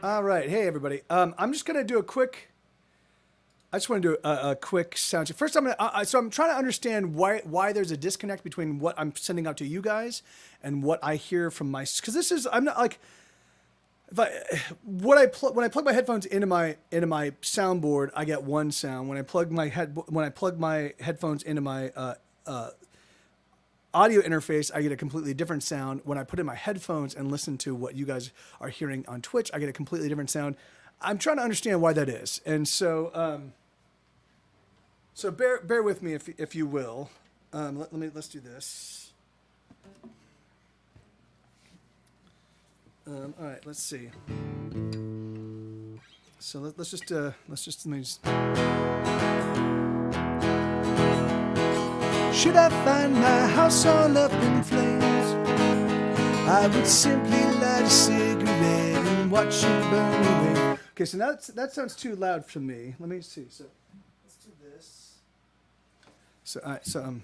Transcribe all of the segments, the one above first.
All right. Hey, everybody. I'm just going to do a quick. I just want to do a quick sound check. First, so I'm trying to understand why there's a disconnect between what I'm sending out to you guys and what I hear from my. Because this is I'm not like if I what I when I plug my headphones into my soundboard, I get one sound. When I plug my headphones into my audio interface, I get a completely different sound. When I put in my headphones and listen to what you guys are hearing on Twitch, I get a completely different sound. I'm trying to understand why that is, and so so bear with me if you will. Let's do this. All right, let's see. So let me just. Should I find my house all up in flames, I would simply light a cigarette and watch it burn away. Okay, so that sounds too loud for me. Let me see. So let's do this. So, all right, so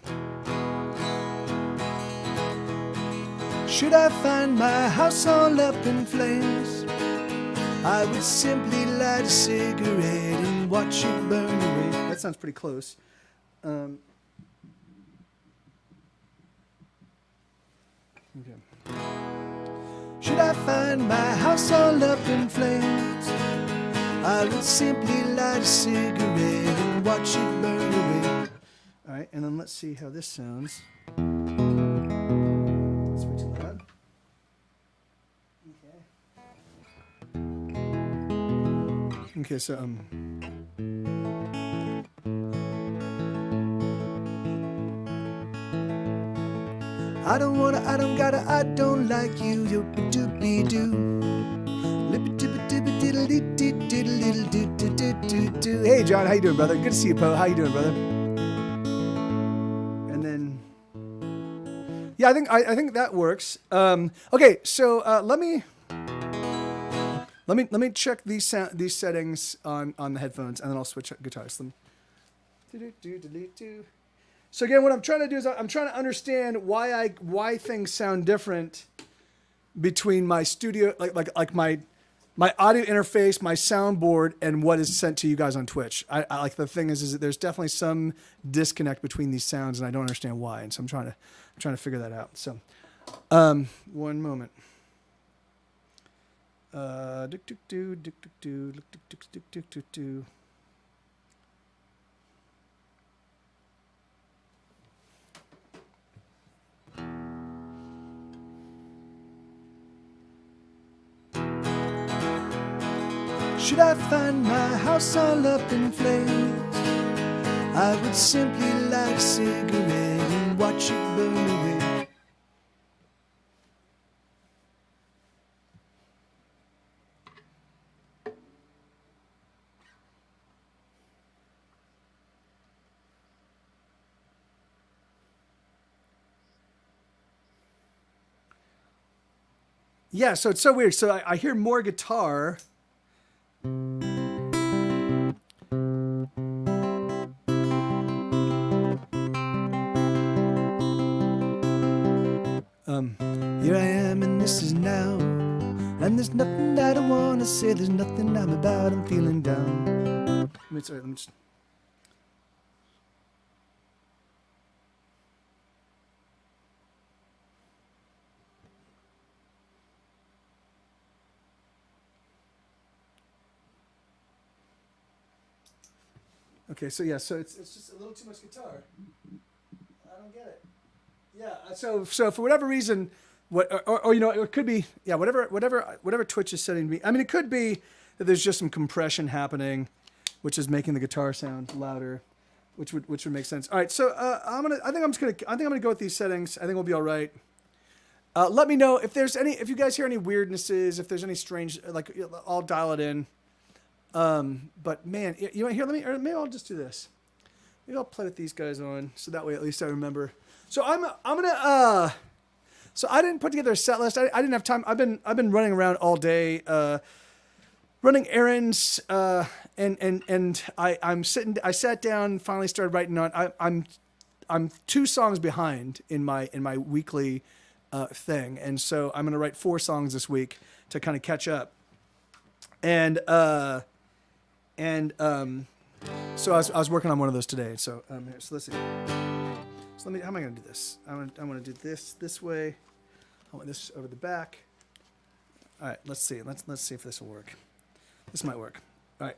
should I find my house all up in flames, I would simply light a cigarette and watch it burn away. That sounds pretty close. Okay. Should I find my house all up in flames, I would simply light a cigarette and watch it burn away. All right, and then let's see how this sounds. That's way too loud. Okay. Okay, so I don't wanna, I don't gotta, I don't like you, doopy-doopy-doo. Hey, John, how you doing, brother? Good to see you, Poe. How you doing, brother? And then, yeah, I think that works. Okay, so let me check these settings on the headphones, and then I'll switch guitars. So again, what I'm trying to do is I'm trying to understand why things sound different between my studio, like my audio interface, my soundboard, and what is sent to you guys on Twitch. I like the thing is that there's definitely some disconnect between these sounds, and I don't understand why. And so I'm trying to figure that out. So, one moment. Should I find my house all up in flames, I would simply light a cigarette and watch it burn away. Yeah, so it's so weird. So I hear more guitar. Here I am and this is now, and there's nothing that I want to say, there's nothing I'm about, I'm feeling down. Let me just... Okay, so yeah, so it's just a little too much guitar. I don't get it. Yeah, so for whatever reason, or you know, it could be, yeah, whatever Twitch is setting me. I mean, it could be that there's just some compression happening, which is making the guitar sound louder, which would make sense. All right, so I think I'm gonna go with these settings. I think we'll be all right. Let me know if you guys hear any weirdnesses, if there's any strange, like I'll dial it in. But man, you know, here, maybe I'll just do this. Maybe I'll play with these guys on, so that way at least I remember. So I'm gonna, so I didn't put together a set list. I didn't have time. I've been running around all day, running errands, and I sat down, finally started writing on, I'm 2 songs behind in my weekly, thing. And so I'm going to write 4 songs this week to kind of catch up. And so I was working on one of those today. So here, so let's see. So let me. How am I going to do this? I'm going to do this way. I want this over the back. All right. Let's see. Let's see if this will work. This might work. All right.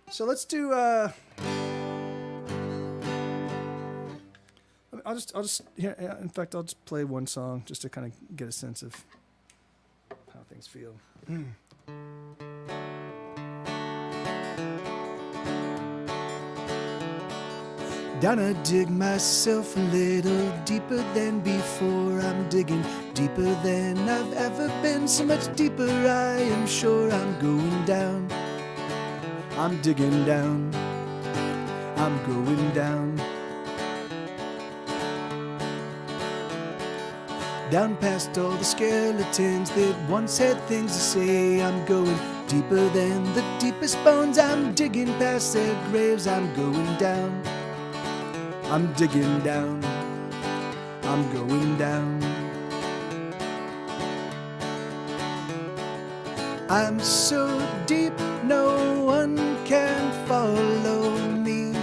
So let's do. I'll just here. In fact, I'll just play one song just to kind of get a sense of how things feel. Gonna dig myself a little deeper than before. I'm digging deeper than I've ever been. So much deeper, I am sure I'm going down. I'm digging down. I'm going down. Down past all the skeletons that once had things to say. I'm going deeper than the deepest bones. I'm digging past their graves. I'm going down. I'm digging down. I'm going down. I'm so deep, no one can follow me.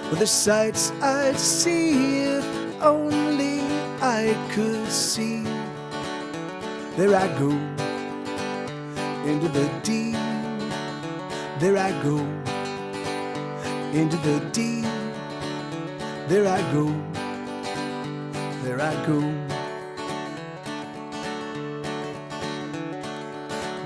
Well, the sights I'd see if only I could see. There I go, into the deep. There I go, into the deep. There I go, there I go.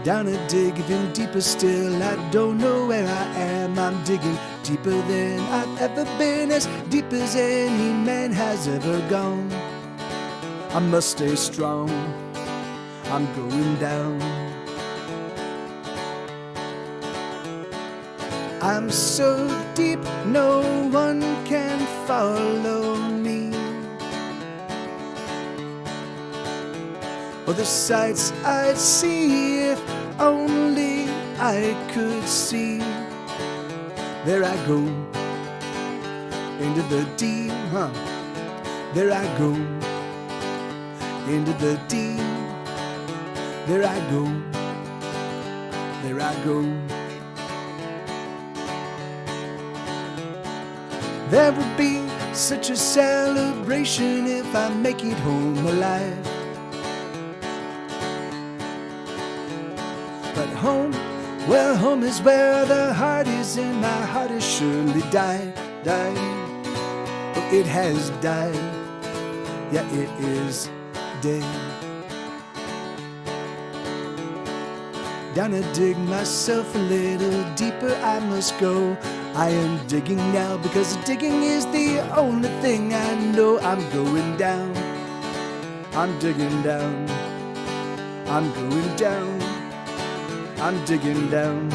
Down a dig even deeper still. I don't know where I am. I'm digging deeper than I've ever been, as deep as any man has ever gone. I must stay strong. I'm going down. I'm so deep, no one can follow me. Or the sights I'd see if only I could see. There I go, into the deep, There I go, into the deep. There I go, there I go. There would be such a celebration if I make it home alive. But home, well, home is where the heart is, and my heart has surely died. Oh, it has died. Yeah, it is dead. Down to dig myself a little deeper I must go. I am digging now because digging is the only thing I know. I'm going down. I'm digging down. I'm going down. I'm digging down.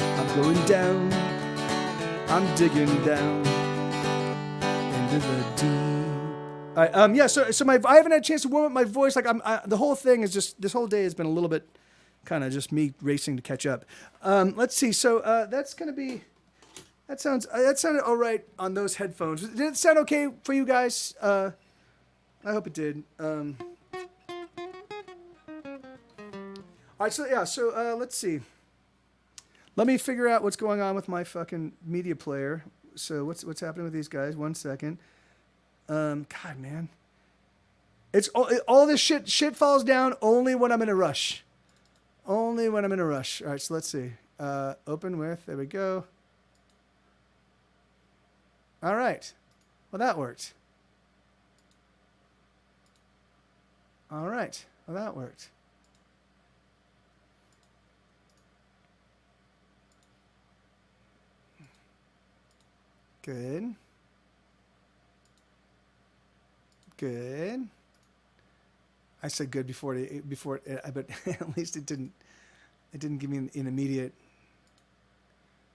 I'm going down. I'm digging down into the deep. All right, yeah. So I haven't had a chance to warm up my voice. Like the whole thing is just, this whole day has been a little bit kind of just me racing to catch up. Let's see. So that's gonna be. That sounded all right on those headphones. Did it sound okay for you guys? I hope it did. All right, so let's see. Let me figure out what's going on with my fucking media player. So what's happening with these guys? 1 second. God, man, it's all this shit falls down only when I'm in a rush. Only when I'm in a rush. All right, so let's see. Open with. There we go. All right. Well, that worked. All right. Well, that worked. Good. Good. I said good before but at least it didn't give me an immediate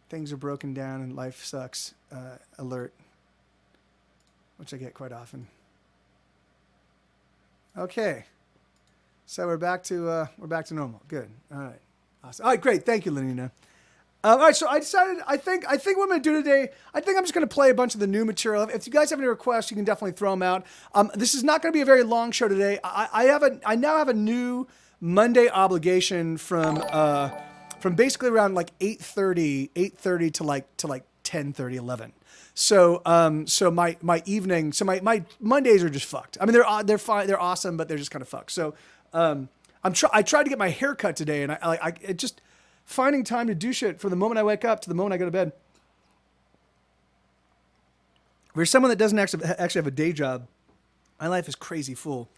things are broken down and life sucks alert, which I get quite often. Okay, so we're back to normal. Good. All right. Awesome. All right, great. Thank you, Lenina. All right, so I decided. I think what I'm going to do today. I think I'm just going to play a bunch of the new material. If you guys have any requests, you can definitely throw them out. This is not going to be a very long show today. I now have a new Monday obligation from basically around like 8:30 to like 10:30, 11. So so my evening, so my Mondays are just fucked. I mean they're fine, they're awesome, but they're just kind of fucked. So I tried to get my hair cut today, and it just finding time to do shit from the moment I wake up to the moment I go to bed. For someone that doesn't actually have a day job, my life is crazy full.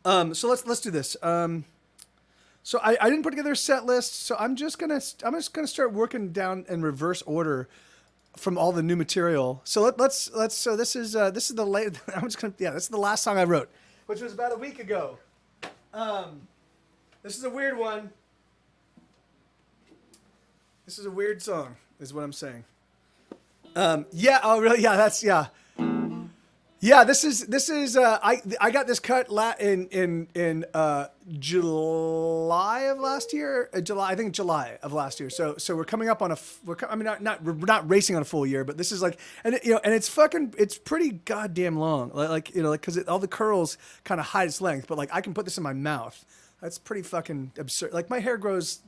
So let's do this. So I didn't put together a set list, so I'm just gonna start working down in reverse order from all the new material. So let's so this is the late. This is the last song I wrote, which was about a week ago. This is a weird one. This is a weird song, is what I'm saying. Yeah. Oh, really? Yeah. That's yeah. Yeah. This is. I got this cut in July of last year. July. I think July of last year. So we're coming up on we're not racing on a full year, but this is like, and it's pretty goddamn long. Because all the curls kind of hide its length, but like I can put this in my mouth. That's pretty fucking absurd. Like my hair grows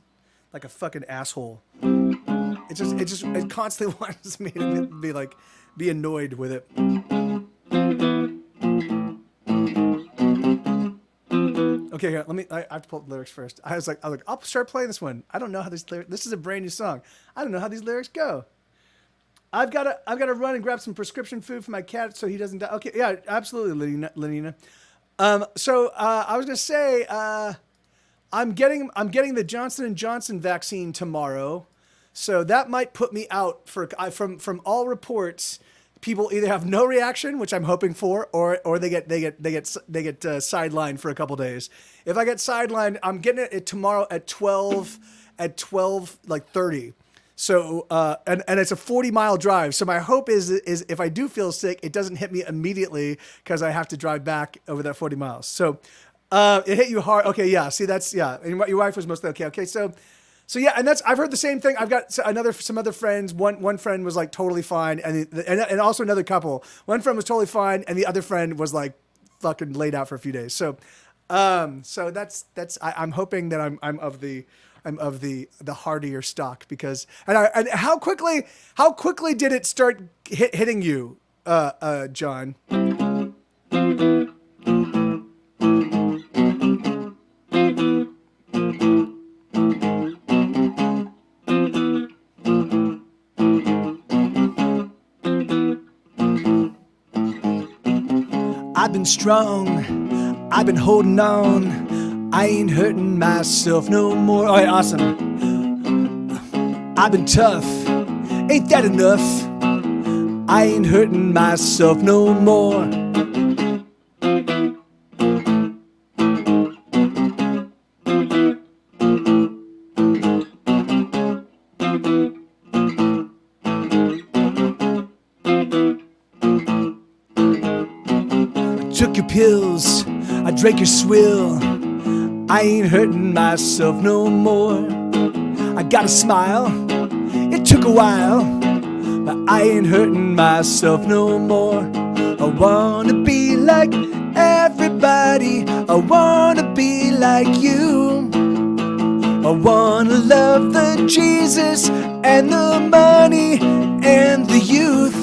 like a fucking asshole. It constantly wants me to be annoyed with it. Okay, here, I have to pull up the lyrics first. I was like, I'll start playing this one. I don't know how this is a brand new song. I don't know how these lyrics go. I've got to run and grab some prescription food for my cat so he doesn't die. Okay, yeah, absolutely, Lenina. So I was gonna say, I'm getting the Johnson & Johnson vaccine tomorrow, so that might put me out from all reports. People either have no reaction, which I'm hoping for, or they get sidelined for a couple days. If I get sidelined, I'm getting it tomorrow at 12:30. So and it's a 40-mile drive. So my hope is if I do feel sick, it doesn't hit me immediately because I have to drive back over that 40 miles. So it hit you hard. Okay, yeah. See, that's yeah. And your wife was mostly okay. Okay, so yeah, and I've heard the same thing. I've got some other friends. One friend was like totally fine, and also another couple. One friend was totally fine, and the other friend was like fucking laid out for a few days. So I'm hoping that I'm of the hardier stock because and how quickly did it start hitting you, John? I've been strong, I've been holding on, I ain't hurting myself no more. All right, awesome. I've been tough, ain't that enough? I ain't hurting myself no more. Took your pills, I drank your swill, I ain't hurting myself no more. I got a smile, it took a while, but I ain't hurting myself no more. I wanna be like everybody, I wanna be like you. I wanna love the Jesus and the money and the youth.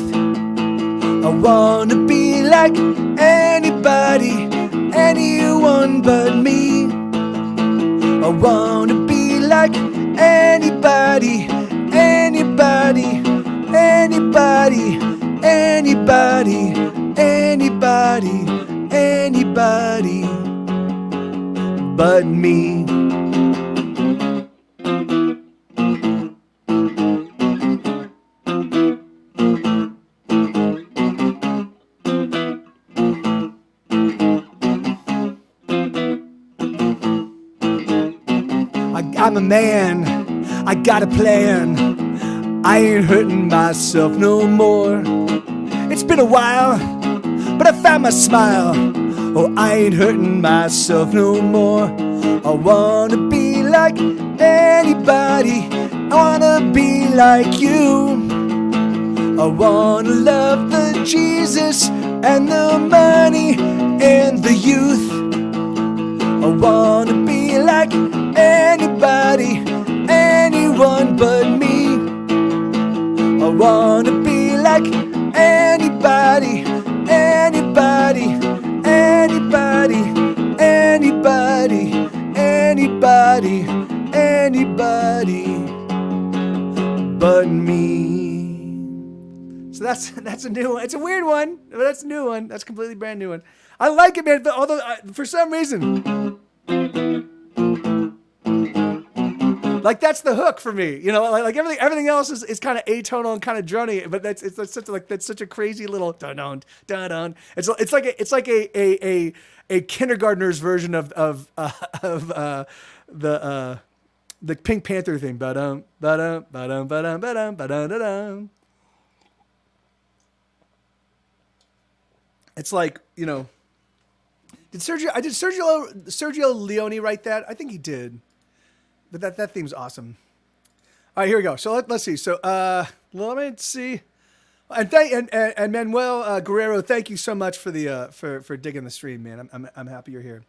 I wanna be like anybody, anyone but me. I wanna be like anybody, anybody, anybody, anybody, anybody, anybody but me. I'm a man, I got a plan, I ain't hurting myself no more. It's been a while, but I found my smile, oh I ain't hurting myself no more. I wanna be like anybody, I wanna be like you. I wanna love the Jesus and the money and the youth. I wanna be like anybody, anyone but me. I wanna be like anybody, anybody, anybody, anybody, anybody, anybody but me. So that's a new one. It's a weird one, but that's a new one. That's a completely brand new one. I like it, man. But although for some reason, like that's the hook for me. You know, like everything else is kind of atonal and kind of drony. But that's such a crazy little dun dun dun. It's like a kindergartner's version of the Pink Panther thing. Ba-dum, ba-dum, ba-dum, ba-dum, ba-dum, ba-dum, ba-dum. It's like, you know, did Sergio Leone write that? I think he did. But that theme's awesome. All right, here we go. So let's see. So let me see. And Manuel Guerrero, thank you so much for the for digging the stream, man. I'm happy you're here.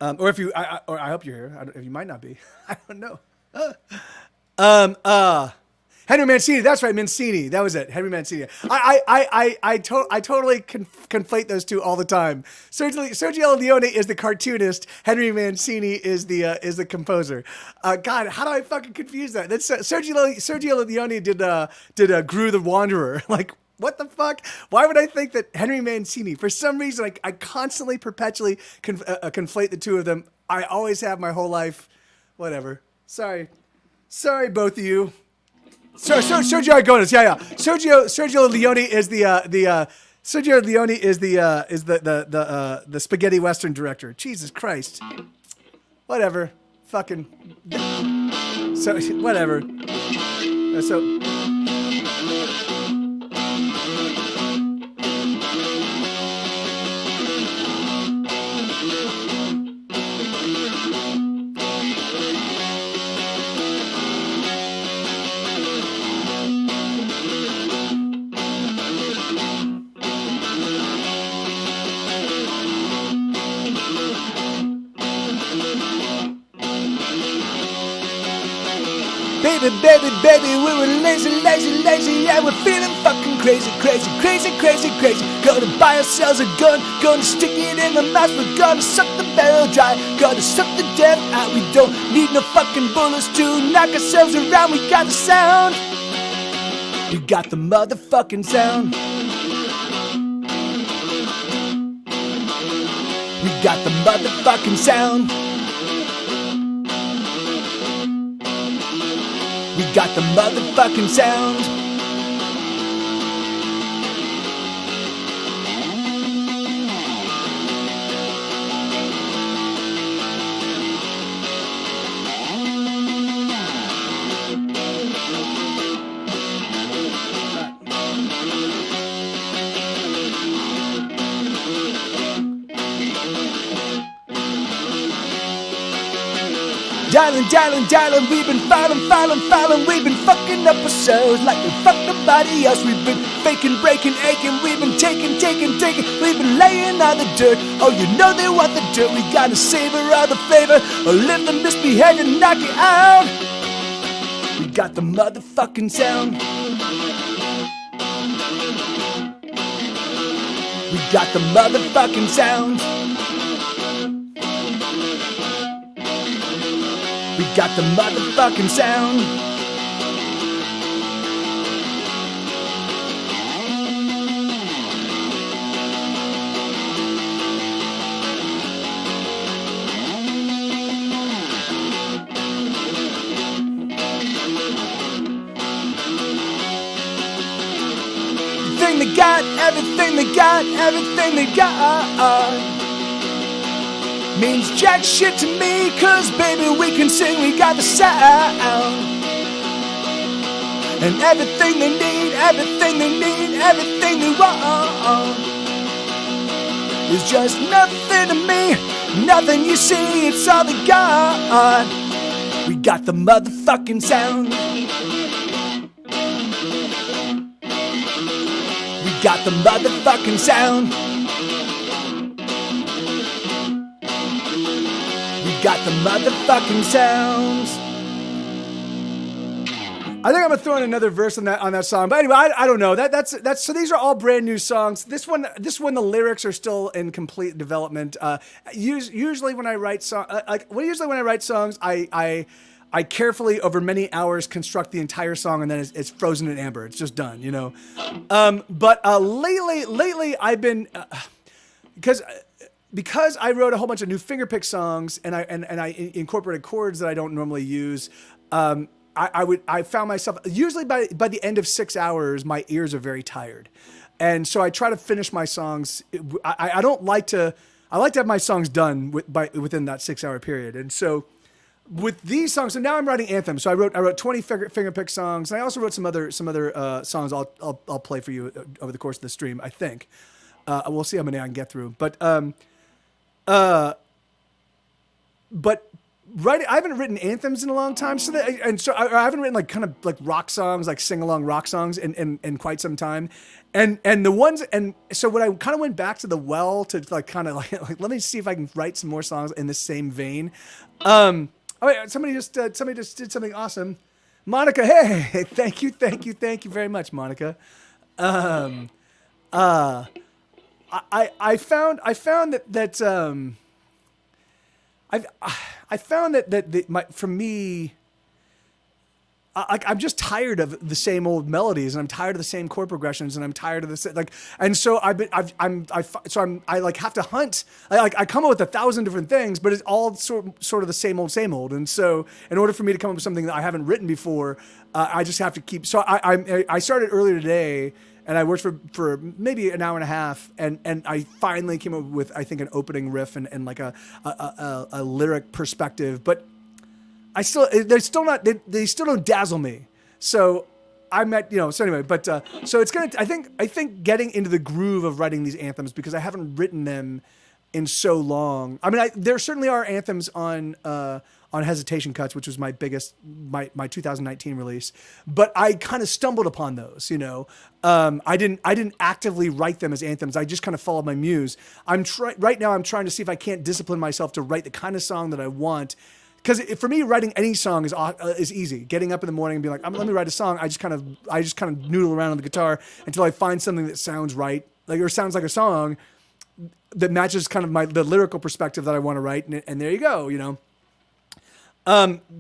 Or if you, I hope you're here. If you might not be, I don't know. Henry Mancini. That's right, Mancini. That was it. Henry Mancini. I totally conflate those two all the time. Sergio Leone is the cartoonist. Henry Mancini is the composer. God, how do I fucking confuse that? That's Sergio Leone did Gru the Wanderer. Like, what the fuck? Why would I think that Henry Mancini? For some reason, I constantly, perpetually conflate the two of them. I always have my whole life. Whatever. Sorry, both of you. Sergio Aragonés. Yeah. Sergio Leone is Sergio Leone is the spaghetti western director. Jesus Christ. Whatever. Fucking. So whatever. So. Baby, we were lazy, yeah, we're feeling fucking crazy. Gonna buy ourselves a gun, gonna stick it in the mouth, we're gonna suck the barrel dry, gonna suck the death out. We don't need no fucking bullets to knock ourselves around, we got the sound. We got the motherfucking sound. We got the motherfucking sound. We got the motherfucking sound. Dialing, we've been filing, we've been fucking up ourselves like we fucked nobody else. We've been faking, breaking, aching, we've been taking, we've been laying on the dirt. Oh, you know they want the dirt, we gotta savor all the flavor, or live the misbehavior, knock it out. We got the motherfucking sound. We got the motherfucking sound. We got the motherfucking sound. Everything they got means jack shit to me, cause baby we can sing, we got the sound. And everything they need, everything they want is just nothing to me, nothing you see, it's all they got. We got the motherfucking sound. We got the motherfucking sound. We got the motherfucking sounds. I think I'm gonna throw in another verse on that song. But anyway, I don't know. That's so these are all brand new songs. This one the lyrics are still in complete development. Usually when I write songs, I carefully over many hours construct the entire song, and then it's frozen in amber. It's just done, you know. But lately I've been because I wrote a whole bunch of new fingerpick songs, and I incorporated chords that I don't normally use. I found myself usually by the end of 6 hours, my ears are very tired, and so I try to finish my songs. I don't like to. I like to have my songs done within that 6 hour period, and so with these songs. So now I'm writing anthems. So I wrote 20 fingerpick songs, and I also wrote some other songs. I'll play for you over the course of the stream. I think we'll see how many I can get through, but. I haven't written anthems in a long time, so I haven't written like kind of like rock songs, like sing along rock songs in quite some time, and the ones so when I kind of went back to the well to like kind of like let me see if I can write some more songs in the same vein. Oh wait, somebody just did something awesome, Monica. Hey, thank you very much, Monica. I found that I found that for me, I'm just tired of the same old melodies, and I'm tired of the same chord progressions, and I'm tired of this and so I have to hunt. I come up with 1,000 different things, but it's all sort of the same old. And so in order for me to come up with something that I haven't written before, I just have to keep. So I started earlier today. And I worked for maybe an hour and a half, and I finally came up with, I think, an opening riff and like a lyric perspective. But they still don't dazzle me. So I'm at, so anyway, but so it's gonna. I think getting into the groove of writing these anthems, because I haven't written them in so long. I mean, there certainly are anthems on Hesitation Cuts, which was my 2019 release, but I kind of stumbled upon those, I didn't actively write them as anthems. I just kind of followed my muse. Right now I'm trying to see if I can't discipline myself to write the kind of song that I want. Because for me, writing any song is easy. Getting up in the morning and being like, let me write a song. I just kind of noodle around on the guitar until I find something that sounds right, or sounds like a song that matches kind of the lyrical perspective that I want to write. And there you go,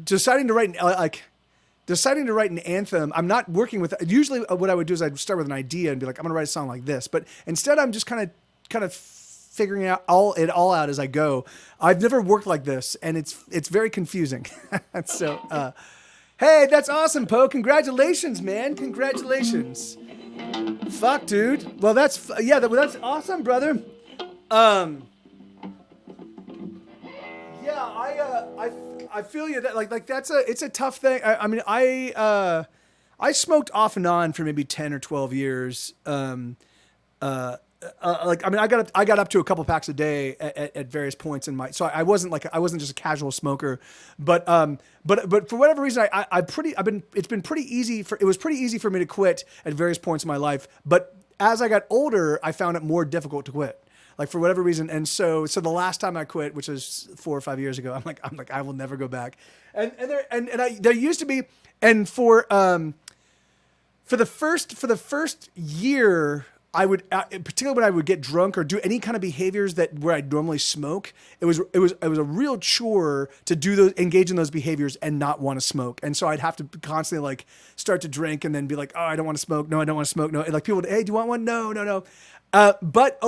Deciding to write an anthem. I'm not working with. Usually, what I would do is I'd start with an idea and be like, I'm going to write a song like this. But instead, I'm just kind of figuring it all out as I go. I've never worked like this, and it's very confusing. So, hey, that's awesome, Poe. Congratulations, man. Congratulations. Fuck, dude. Well, that's awesome, brother. I feel you. That like it's a tough thing. I mean, I smoked off and on for maybe 10 or 12 years. I got up to a couple packs a day at various points in my. So I wasn't just a casual smoker, but for whatever reason, it was pretty easy for me to quit at various points in my life. But as I got older, I found it more difficult to quit. Like for whatever reason, and so the last time I quit, which was 4 or 5 years ago, I'm like I will never go back. And there used to be, and for the first year, I would particularly when I would get drunk or do any kind of behaviors where I'd normally smoke, it was a real chore to engage in those behaviors and not want to smoke. And so I'd have to constantly like start to drink and then be like, oh, I don't want to smoke. No, I don't want to smoke. No, and like people would, hey, do you want one? No. But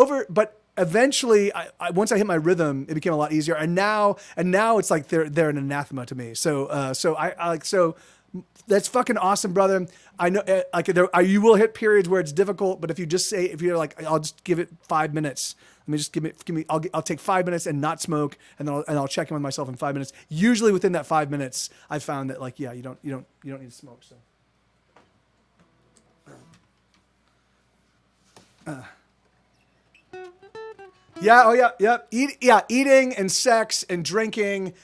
eventually, once I hit my rhythm, it became a lot easier. And now it's like they're an anathema to me. So that's fucking awesome, brother. I know, you will hit periods where it's difficult, but if you're like, I'll just give it 5 minutes. Let me just give me. I'll take 5 minutes and not smoke, and then I'll check in with myself in 5 minutes. Usually within that 5 minutes, I found that like, yeah, you don't need to smoke. So. Yeah. Oh, yeah. Yep. Eating and sex and drinking.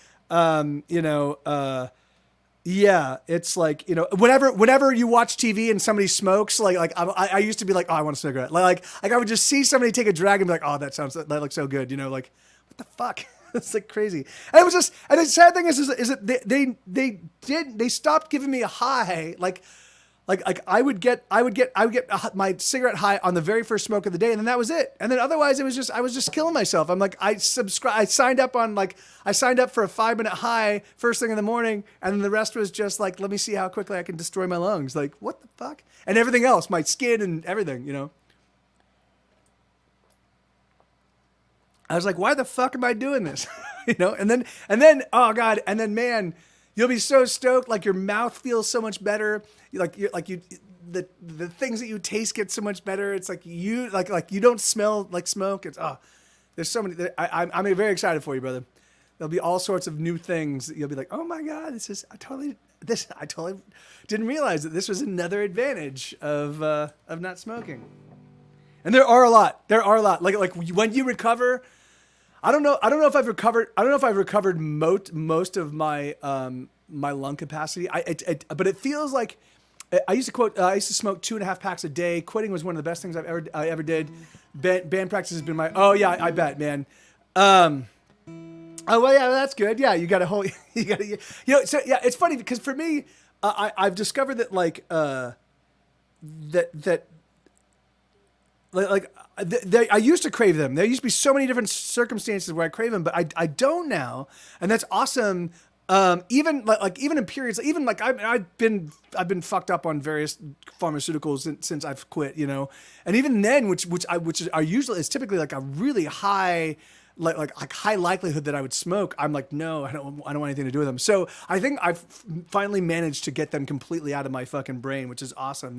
Yeah, it's like, whenever you watch TV and somebody smokes, I used to be like, oh, I want a cigarette. Like I would just see somebody take a drag and be like, oh, that looks so good, like what the fuck? It's like crazy. And it was just, and the sad thing is that they stopped giving me a high, like I would get my cigarette high on the very first smoke of the day, and then that was it. And then otherwise, I was just killing myself. I'm like, I signed up for a 5-minute high first thing in the morning, and then the rest was just like, let me see how quickly I can destroy my lungs. Like, what the fuck? And everything else, my skin and everything. I was like, why the fuck am I doing this? And then, oh God, and then man, you'll be so stoked. Like your mouth feels so much better. The things that you taste get so much better. It's like you don't smell like smoke. It's there's so many. I'm very excited for you, brother. There'll be all sorts of new things that you'll be like, oh my God, I totally didn't realize that this was another advantage of not smoking. And there are a lot. Like when you recover, I don't know if I've recovered most of my my lung capacity. But it feels like I used to smoke 2.5 packs a day. Quitting was one of the best things I ever did. Band practice has been oh yeah, I bet, man. Oh well, yeah, that's good. Yeah, you got a whole, you got to, so yeah, it's funny because for me, I've discovered that I used to crave them. There used to be so many different circumstances where I crave them, but I don't now, and that's awesome. Even in periods, even like I've been fucked up on various pharmaceuticals since I've quit, and even then, which are usually is typically like a really high. Like high likelihood that I would smoke. I'm like, no, I don't want anything to do with them. So I think I've finally managed to get them completely out of my fucking brain, which is awesome,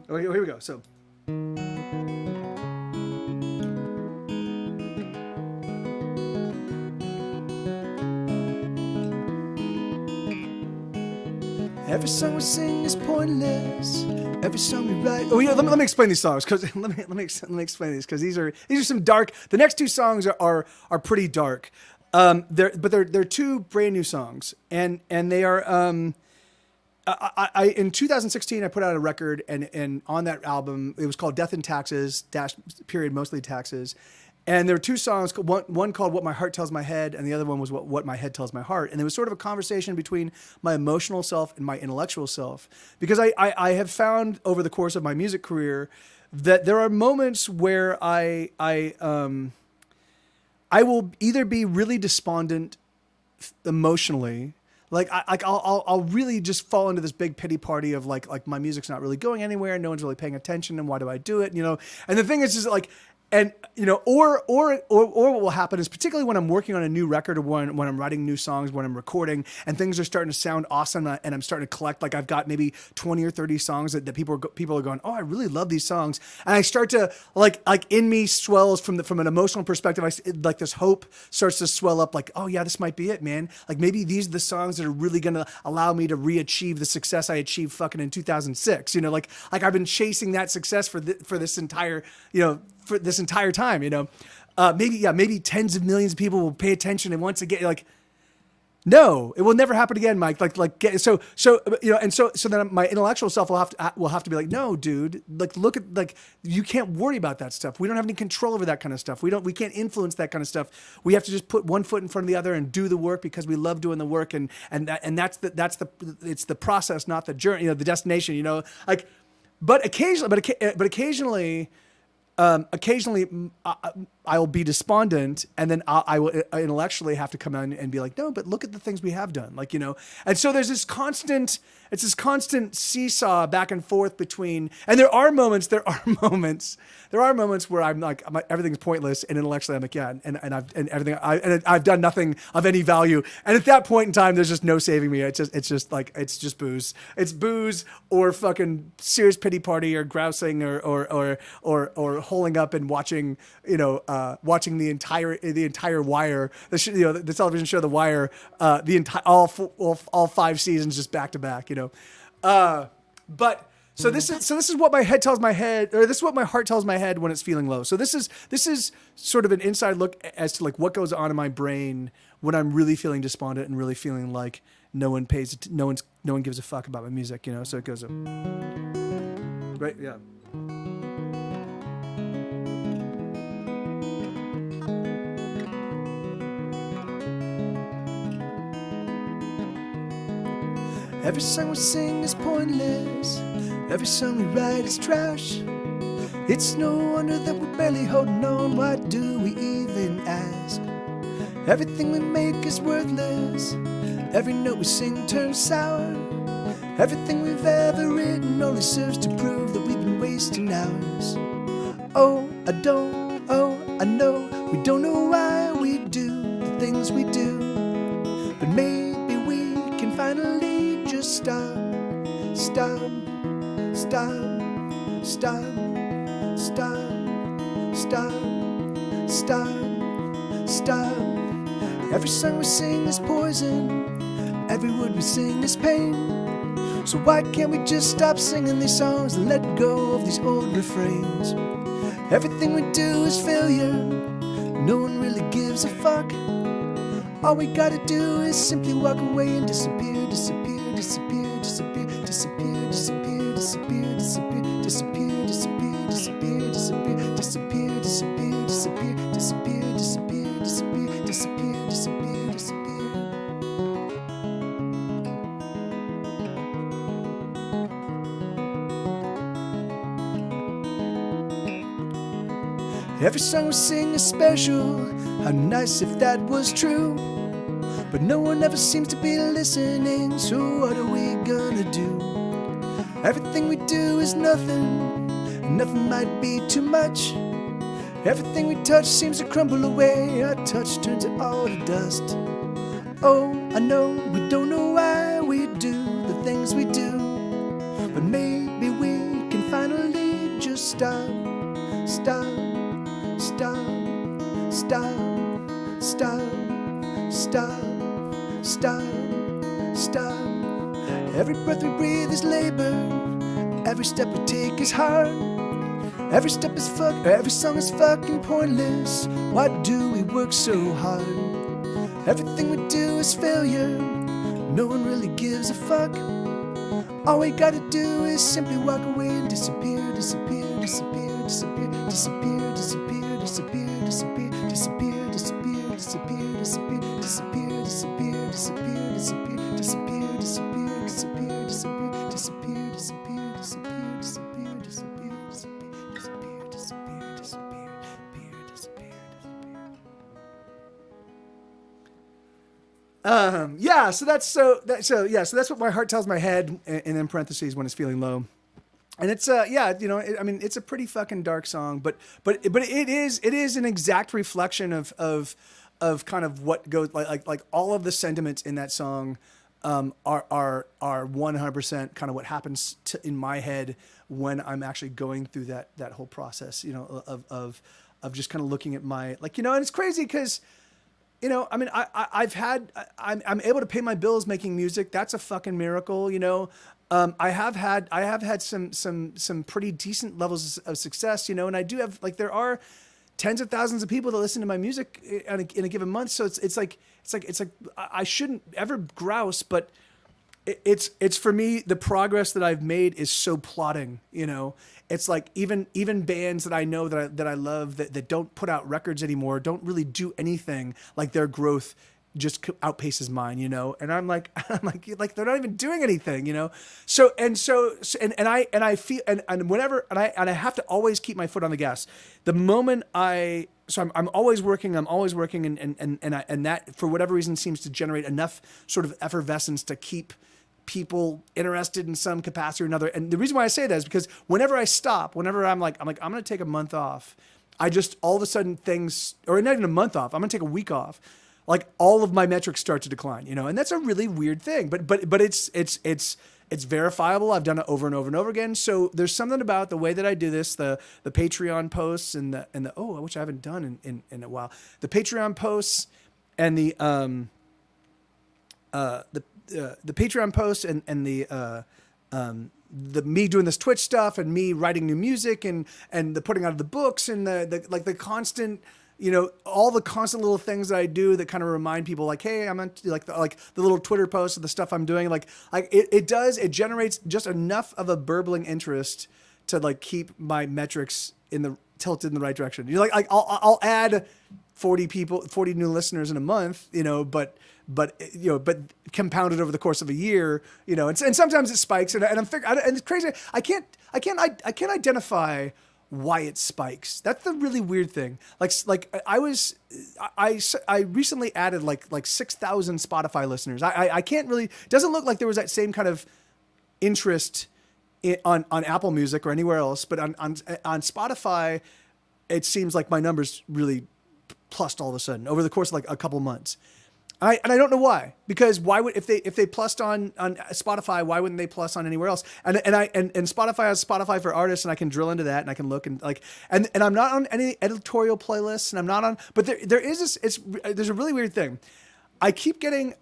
Oh, here we go. So. Every song we sing is pointless. Every song we write. Oh, let me explain these songs because let me explain these because these are some dark. The next two songs are pretty dark. They're two brand new songs, and they are. I in 2016 I put out a record, and on that album it was called Death and Taxes -- mostly taxes. And there were two songs, one called What My Heart Tells My Head, and the other one was What My Head Tells My Heart. And there was sort of a conversation between my emotional self and my intellectual self. Because I have found over the course of my music career that there are moments where I will either be really despondent emotionally, I'll really just fall into this big pity party of like my music's not really going anywhere, no one's really paying attention, and why do I do it? And the thing is like. And or what will happen is, particularly when I'm working on a new record, or when I'm writing new songs, when I'm recording, and things are starting to sound awesome, and I'm starting to collect, like I've got maybe 20 or 30 songs that people are going, oh, I really love these songs, and I start to like in me swells from an emotional perspective. Like this hope starts to swell up, like, oh yeah, this might be it, man. Like maybe these are the songs that are really gonna allow me to re-achieve the success I achieved fucking in 2006. Like I've been chasing that success for this entire for this entire time, maybe tens of millions of people will pay attention, and once again, like, no, it will never happen again, Mike. So then my intellectual self will have to be like, no, dude, look at you can't worry about that stuff. We don't have any control over that kind of stuff. We can't influence that kind of stuff. We have to just put one foot in front of the other and do the work because we love doing the work, and that's the process, not the journey, the destination, but occasionally. Occasionally I'll be despondent, and then I will intellectually have to come in and be like, no, but look at the things we have done, and so there's this constant seesaw back and forth between, and there are moments where I'm like, everything's pointless, and intellectually I'm like, yeah, and I've done nothing of any value, and at that point in time there's just no saving me. It's just booze. It's booze or fucking serious pity party or grousing or holing up and watching watching the entire Wire, the television show The Wire, all 5 seasons just back to back, but So this is what my head tells my head, or this is what my heart tells my head when it's feeling low. So this is sort of an inside look as to like what goes on in my brain when I'm really feeling despondent and really feeling like no one gives a fuck about my music, you know. So it goes up, right? Yeah. Every song we sing is pointless. Every song we write is trash. It's no wonder that we're barely holding on. Why do we even ask? Everything we make is worthless. Every note we sing turns sour. Everything we've ever written only serves to prove that we've been wasting hours. Oh, I know. We don't know why we do the things we do. But maybe we can finally just stop. Every song we sing is poison. Every word we sing is pain. So why can't we just stop singing these songs and let go of these old refrains? Everything we do is failure. No one really gives a fuck. All we gotta do is simply walk away and disappear. Every song we sing is special. How nice if that was true. But no one ever seems to be listening. So what are we gonna do? Everything we do is nothing. Nothing might be too much. Everything we touch seems to crumble away. Our touch turns it all to dust. Oh, I know we don't know why we do the things we do. But maybe we can finally just stop. Every breath we breathe is labor. Every step we take is hard. Every step is every song is fucking pointless. Why do we work so hard? Everything we do is failure. No one really gives a fuck. All we gotta do is simply walk away and disappear. Yeah, so that's what my heart tells my head, and in parentheses when it's feeling low. And it's it's a pretty fucking dark song, but it is an exact reflection of kind of what goes like all of the sentiments in that song are 100% kind of what happens in my head when I'm actually going through that whole process, you know, of just kind of looking at my, like, you know, and it's crazy because, you know, I mean, I'm able to pay my bills making music. That's a fucking miracle, you know. I have had some pretty decent levels of success, you know, and I do have, like, there are tens of thousands of people that listen to my music in a given month. So it's like I shouldn't ever grouse, but it's for me, the progress that I've made is so plodding, you know. It's like even bands that I know that I love that don't put out records anymore, don't really do anything, like their growth just outpaces mine, you know. And I'm like they're not even doing anything, you know. So I feel and I have to always keep my foot on the gas. The moment I'm always working, and that for whatever reason seems to generate enough sort of effervescence to keep people interested in some capacity or another. And the reason why I say that is because whenever I stop, whenever I'm going to take a month off, I just all of a sudden things, or not even a month off, I'm going to take a week off, like all of my metrics start to decline, you know. And that's a really weird thing, but it's verifiable. I've done it over and over and over again. So there's something about the way that I do this, the Patreon posts and the which I haven't done in a while, the Patreon posts and the Patreon posts and the the me doing this Twitch stuff and me writing new music and the putting out of the books and the constant, all the constant little things that I do that kind of remind people like, hey, I'm like the little Twitter posts of the stuff I'm doing. Like it generates just enough of a burbling interest to like keep my metrics tilted in the right direction. I'll add 40 new listeners in a month, but compounded over the course of a year, and sometimes it spikes and and it's crazy. I can't identify why it spikes. That's the really weird thing. I recently added like 6,000 Spotify listeners. I can't really, doesn't look like there was that same kind of interest on Apple Music or anywhere else, but on Spotify, it seems like my numbers really plussed all of a sudden over the course of like a couple months. And I don't know why, because why would, if they plussed on Spotify, why wouldn't they plus on anywhere else? And Spotify has Spotify for artists, and I can drill into that and I can look and and I'm not on any editorial playlists, and I'm not on, but there's a really weird thing. I keep getting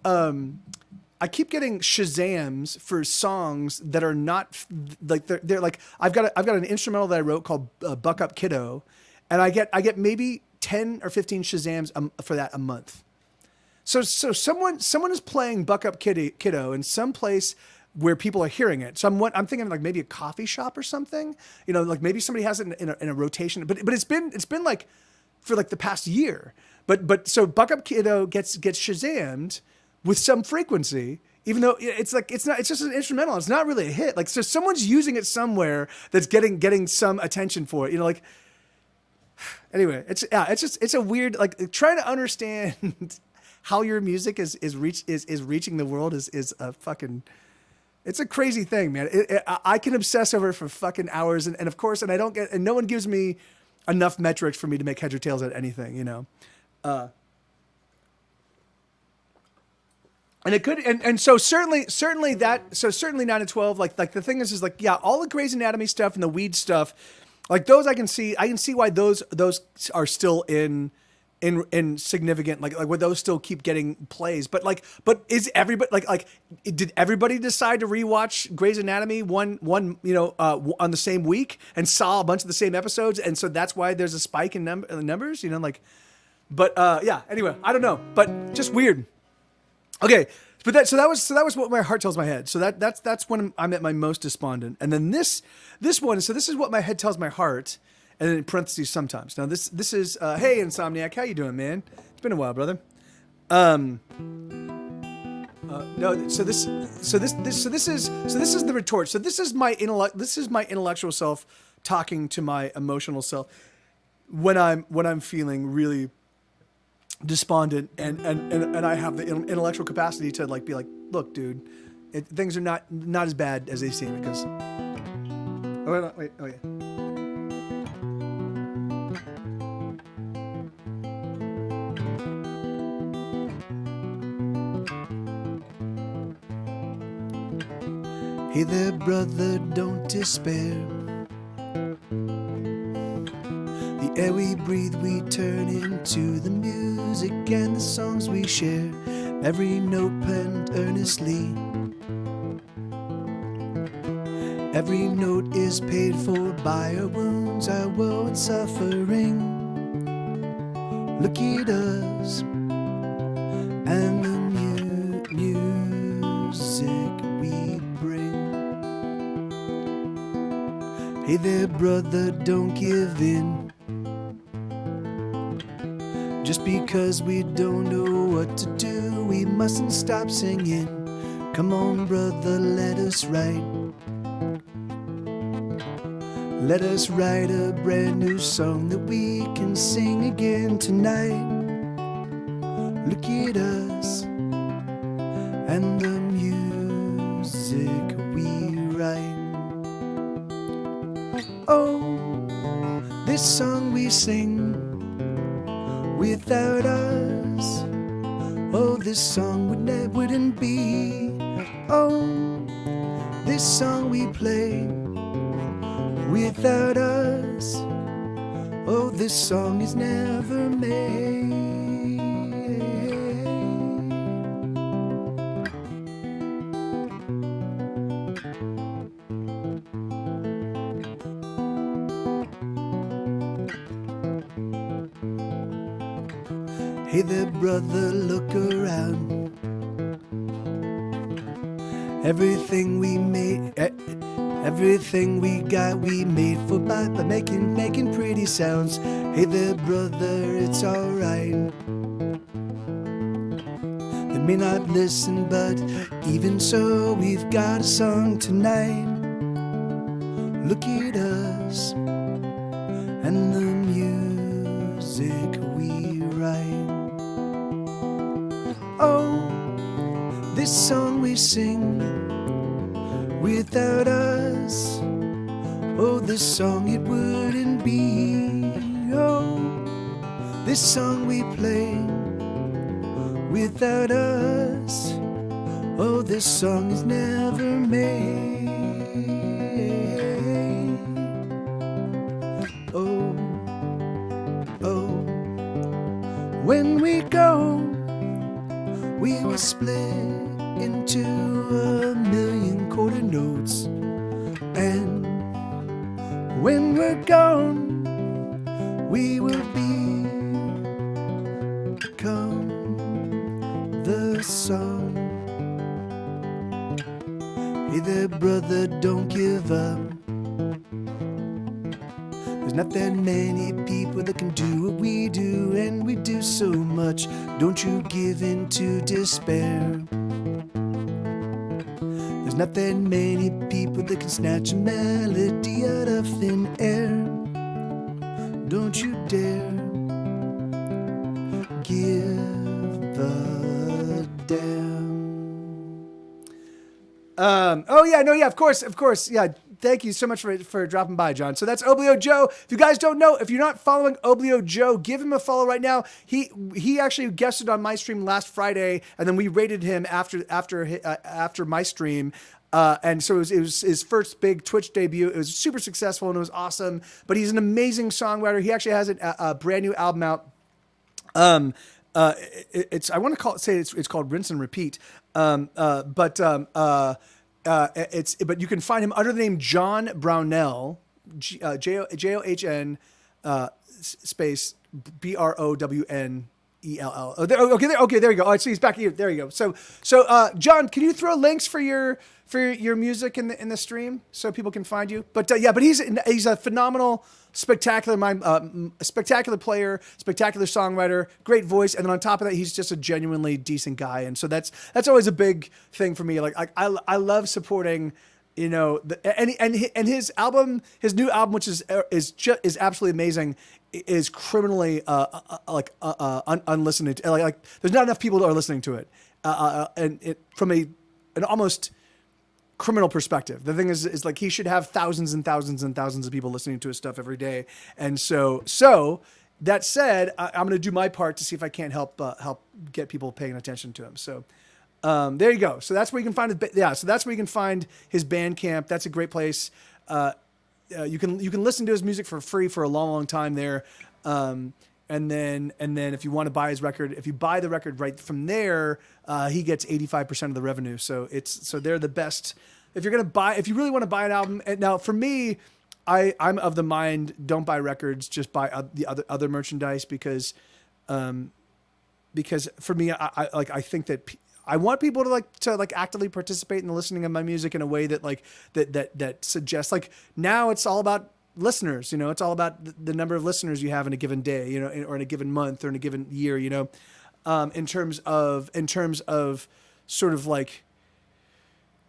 Shazams for songs that are not like, they're like, I've got an instrumental that I wrote called Buck Up Kiddo, and I get maybe 10 or 15 Shazams for that a month. So someone is playing Buck Up Kiddo in some place where people are hearing it. So I'm thinking like maybe a coffee shop or something, like maybe somebody has it in a rotation, but it's been like for like the past year, but so Buck Up Kiddo gets Shazammed with some frequency, even though it's just an instrumental. It's not really a hit. Like, so someone's using it somewhere that's getting some attention for it, anyway, it's a weird, like, trying to understand how your music is reaching the world is a fucking, it's a crazy thing, man. I can obsess over it for fucking hours, and of course, and no one gives me enough metrics for me to make heads or tails at anything, and it could, and so certainly 9 to 12, like the thing is like, yeah, all the Grey's Anatomy stuff and the weed stuff, like those I can see why those are still in significant, like would those still keep getting plays, but is everybody like did everybody decide to rewatch Grey's Anatomy one on the same week and saw a bunch of the same episodes, and so that's why there's a spike in numbers, but yeah, anyway, I don't know, but just weird. Okay, but that was what my heart tells my head. So that's when I'm at my most despondent. And then this one. So this is what my head tells my heart, and then in parentheses sometimes. Now this is hey Insomniac, how you doing, man? It's been a while, brother. No, so this is the retort. So this is my intellectual self talking to my emotional self when I'm feeling really despondent, and I have the intellectual capacity to like be like, look, dude, things are not as bad as they seem, because oh yeah. Hey there, brother, don't despair. The air we breathe, we turn into the music and the songs we share. Every note penned earnestly. Every note is paid for by our wounds, our woe and suffering. Look at us and the music we bring. Hey there, brother, don't give in. Just because we don't know what to do, we mustn't stop singing. Come on, brother, let us write. Let us write a brand new song that we can sing again tonight. Look at us and the music we write. Oh, this song we sing without us. Oh, this song wouldn't be. Oh, this song we play without us. Oh, this song is never made. Hey there, brother, look around. Everything we made, everything we got, we made for by making pretty sounds. Hey there, brother, it's alright. They may not listen, but even so, we've got a song tonight. Look at us and the music we write. Oh, this song we sing without us. Oh, this song it wouldn't be. Oh, this song we play without us. Oh, this song is never made. Oh, oh, when we go, we will split into a million quarter notes. And when we're gone, we will become the song. Hey there, brother, don't give up. There's not that many people that can do what we do, and we do so much. Don't you give in to despair. There's not that many people that can snatch a melody out of thin air. Don't you dare give a damn. Of course, yeah. Thank you so much for dropping by, John. So that's Oblio Joe. If you guys don't know, if you're not following Oblio Joe, give him a follow right now. He actually guested on my stream last Friday, and then we rated him after my stream. And so it was his first big Twitch debut. It was super successful and it was awesome. But he's an amazing songwriter. He actually has a brand new album out. It's I want to it's called Rinse and Repeat. But you can find him under the name John Brownell, John space Brownell. Okay, there you go. Oh, so he's back here. There you go. So John, can you throw links for your music in the stream so people can find you? But he's a phenomenal, spectacular player, spectacular songwriter, great voice, and then on top of that, he's just a genuinely decent guy. And so that's always a big thing for me. Like I love supporting, you know, and his new album, which is absolutely amazing, is criminally unlistened to. Like there's not enough people that are listening to it, and it from an almost criminal perspective. The thing is like he should have thousands and thousands and thousands of people listening to his stuff every day. And so that said, I'm going to do my part to see if I can't help get people paying attention to him. So there you go. So that's where you can find so that's where you can find his Bandcamp. That's a great place. You can listen to his music for free for a long time there. And then if you want to buy his record, if you buy the record right from there, he gets 85% of the revenue. So they're the best. If you really want to buy an album, and now for me, I'm of the mind, don't buy records, just buy the other merchandise because for me, I think that I want people to actively participate in the listening of my music in a way that suggests, like, now it's all about listeners, you know, it's all about the number of listeners you have in a given day, you know, or in a given month or in a given year, you know, in terms of sort of like,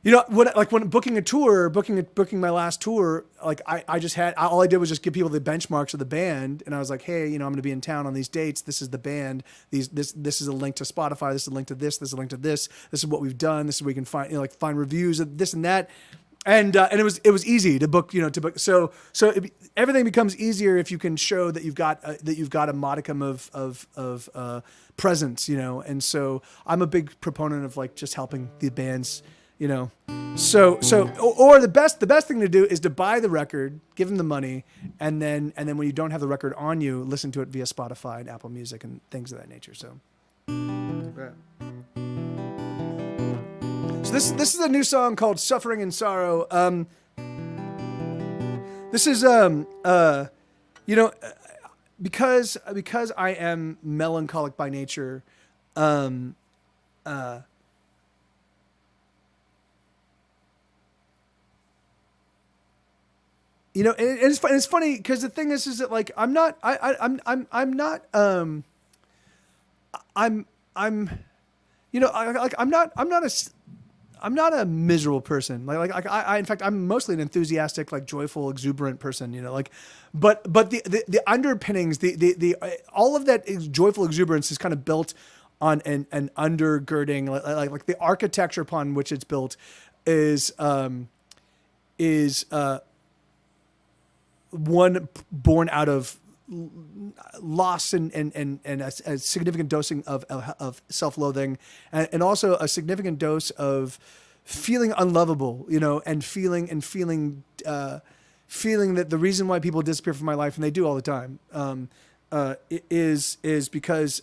you know, when booking a tour, booking my last tour, like all I did was just give people the benchmarks of the band. And I was like, hey, you know, I'm going to be in town on these dates. This is the band. This is a link to Spotify. This is a link to this. This is a link to this. This is what we've done. This is where you can find, you know, find reviews of this and that. And it was easy to book, So everything becomes easier if you can show that you've got a modicum of presence, you know. And so I'm a big proponent of just helping the bands, you know. Or the best thing to do is to buy the record, give them the money, and then when you don't have the record on you, listen to it via Spotify and Apple Music and things of that nature. So. Yeah. So this is a new song called "Suffering and Sorrow." This is you know, because I am melancholic by nature, um, uh, you know, and it's funny because the thing is that like I'm not I'm not I'm you know like I'm not a miserable person. I in fact, I'm mostly an enthusiastic, like joyful, exuberant person. You know, like, but the underpinnings, the all of that joyful exuberance is kind of built on an undergirding, like the architecture upon which it's built is is one born out of loss and a significant dosing of self-loathing and also a significant dose of feeling unlovable, you know, and feeling that the reason why people disappear from my life, and they do all the time, is because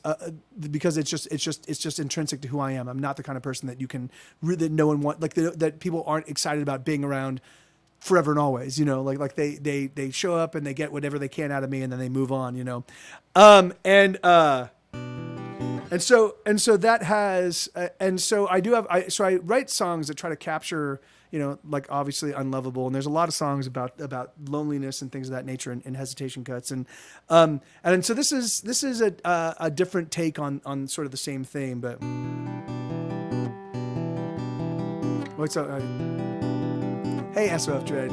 it's just intrinsic to who I am. I'm not the kind of person that you can that no one want, like that people aren't excited about being around forever and always, you know, like they show up and they get whatever they can out of me and then they move on, you know. And so that has, and so I write songs that try to capture, you know, like obviously Unlovable. And there's a lot of songs about loneliness and things of that nature and hesitation cuts. And so this is a different take on sort of the same thing, but what's up? Hey, SOF Dread.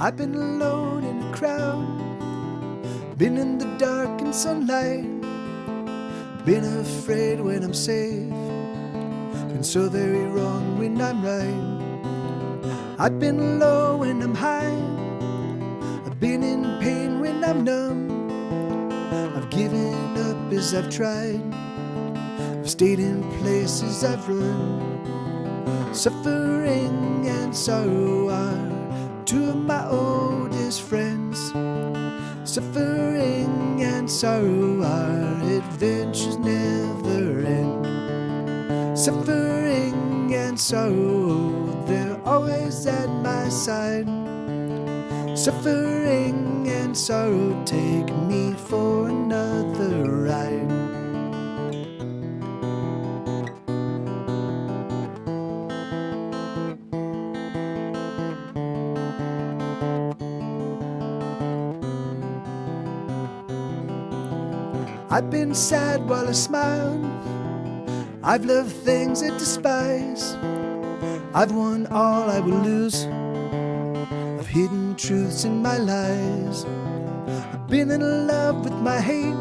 I've been alone in a crowd, been in the dark and sunlight, been afraid when I'm safe, been so very wrong when I'm right. I've been low when I'm high, I've been in pain when I'm numb, I've given up as I've tried, I've stayed in places I've run. Suffering and sorrow are two of my oldest friends. Suffering and sorrow, our adventures never end. Suffering and sorrow, they're always at my side. Suffering and sorrow, take me for another ride. I've been sad while I smiled, I've loved things I despise, I've won all I will lose, I've hidden truths in my lies. I've been in love with my hate,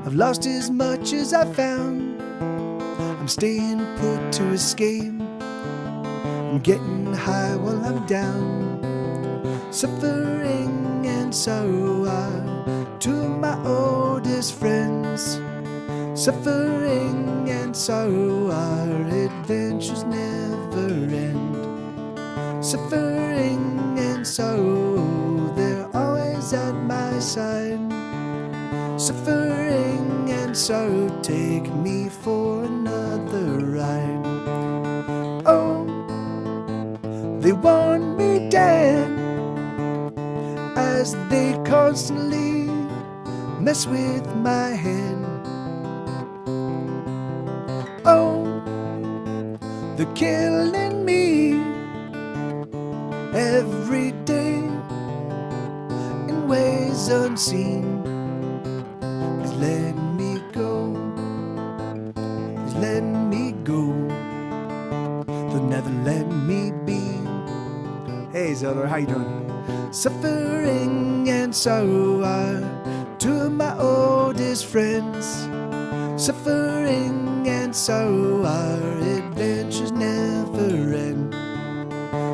I've lost as much as I've found. I'm staying put to escape, I'm getting high while I'm down. Suffering and sorrow are two of my oldest friends. Suffering and sorrow, our adventures never end. Suffering and sorrow, they're always at my side. Suffering and sorrow, take me for another ride. Oh, they want me dead, as they constantly mess with my head. Oh, they're killing me every day in ways unseen. Please let me go, please let me go, they'll never let me be. Hey Zeller, how you doing? Suffering and sorrow are two of my oldest friends. Suffering and sorrow, our adventures never end.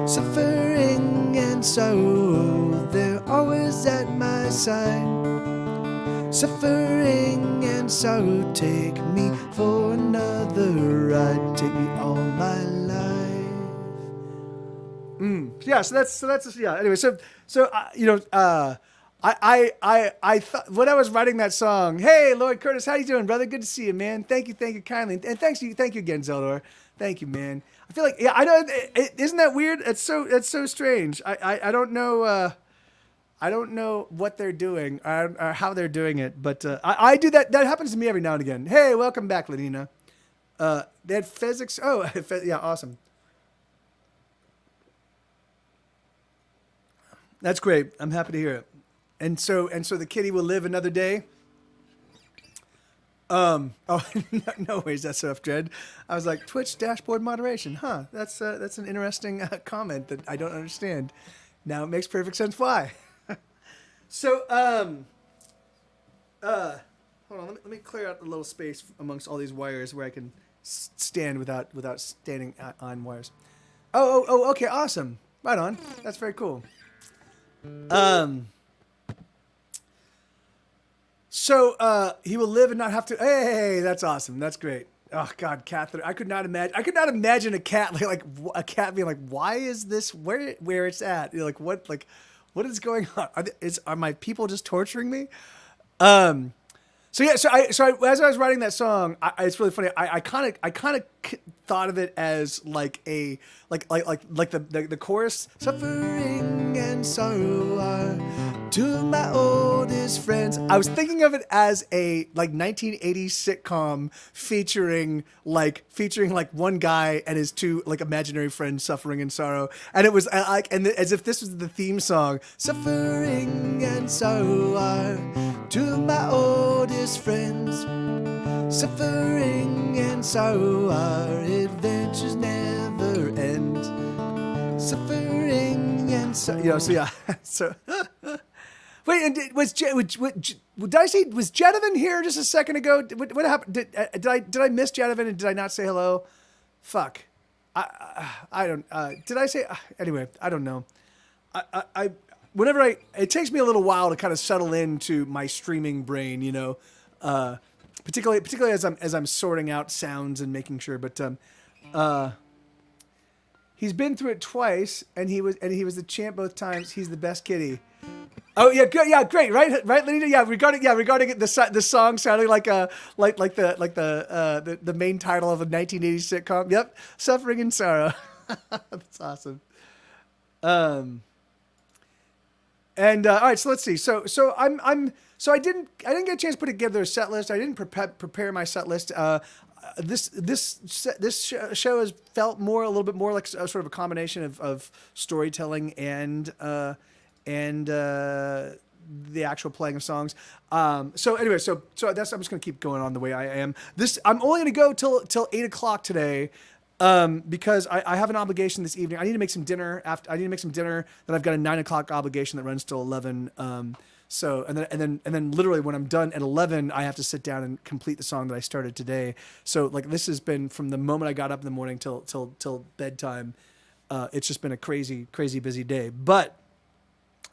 Suffering and sorrow, they're always at my side. Suffering and sorrow, take me for another ride. Take me all my life. Yeah, so that's yeah. Anyway, so I thought when I was writing that song, hey, Lloyd Curtis, how you doing, brother? Good to see you, man. Thank you kindly, and thank you again, Zeldor. Thank you, man. I feel like, yeah, I know. Isn't that weird? It's so strange. I don't know. I don't know what they're doing or how they're doing it, but I do that. That happens to me every now and again. Hey, welcome back, Ladina. They had physics. Oh, yeah, awesome. That's great. I'm happy to hear it. And so the kitty will live another day. Oh, no worries. That's enough, Dread. I was like, Twitch dashboard moderation. Huh. That's an interesting comment that I don't understand. Now it makes perfect sense why. So, hold on. Let me clear out a little space amongst all these wires where I can stand without standing on wires. Oh, okay. Awesome. Right on. That's very cool. So he will live and not have to. Hey, that's awesome. That's great. Oh God, Catherine, I could not imagine a cat like a cat being like, why is this where it's at? You're like, what is going on? Are my people just torturing me? So yeah, as I was writing that song, it's really funny. I kind of thought of it as like a like the chorus, suffering and sorrow are to my oldest friends. I was thinking of it as a like 1980s sitcom featuring like one guy and his two like imaginary friends suffering in sorrow, and it was like as if this was the theme song, suffering and sorrow are to my oldest friends, suffering and sorrow our adventures never end, suffering and sorrow, so yeah. So wait, and did I say, was Jetovan here just a second ago? What happened? Did I miss Jetovan and did I not say hello? Fuck. I don't. Did I say? Anyway, I don't know. It takes me a little while to kind of settle into my streaming brain, you know, particularly as I'm sorting out sounds and making sure. But he's been through it twice, and he was the champ both times. He's the best kitty. Oh yeah, good, yeah, great, right, Lenita? Yeah, regarding the song sounding like the main title of a 1980s sitcom. Yep, suffering and sorrow. That's awesome. And all right, so let's see. So I didn't get a chance to put together a set list. I didn't prepare my set list. This show has felt a little bit more like sort of a combination of storytelling and the actual playing of songs. So anyway, so that's, I'm just gonna keep going on the way I am. I'm only gonna go till 8:00 today. Because I have an obligation this evening. I need to make some dinner Then I've got a 9:00 obligation that runs till 11. So and then literally when I'm done at 11, I have to sit down and complete the song that I started today. So like this has been from the moment I got up in the morning till bedtime. It's just been a crazy busy day, but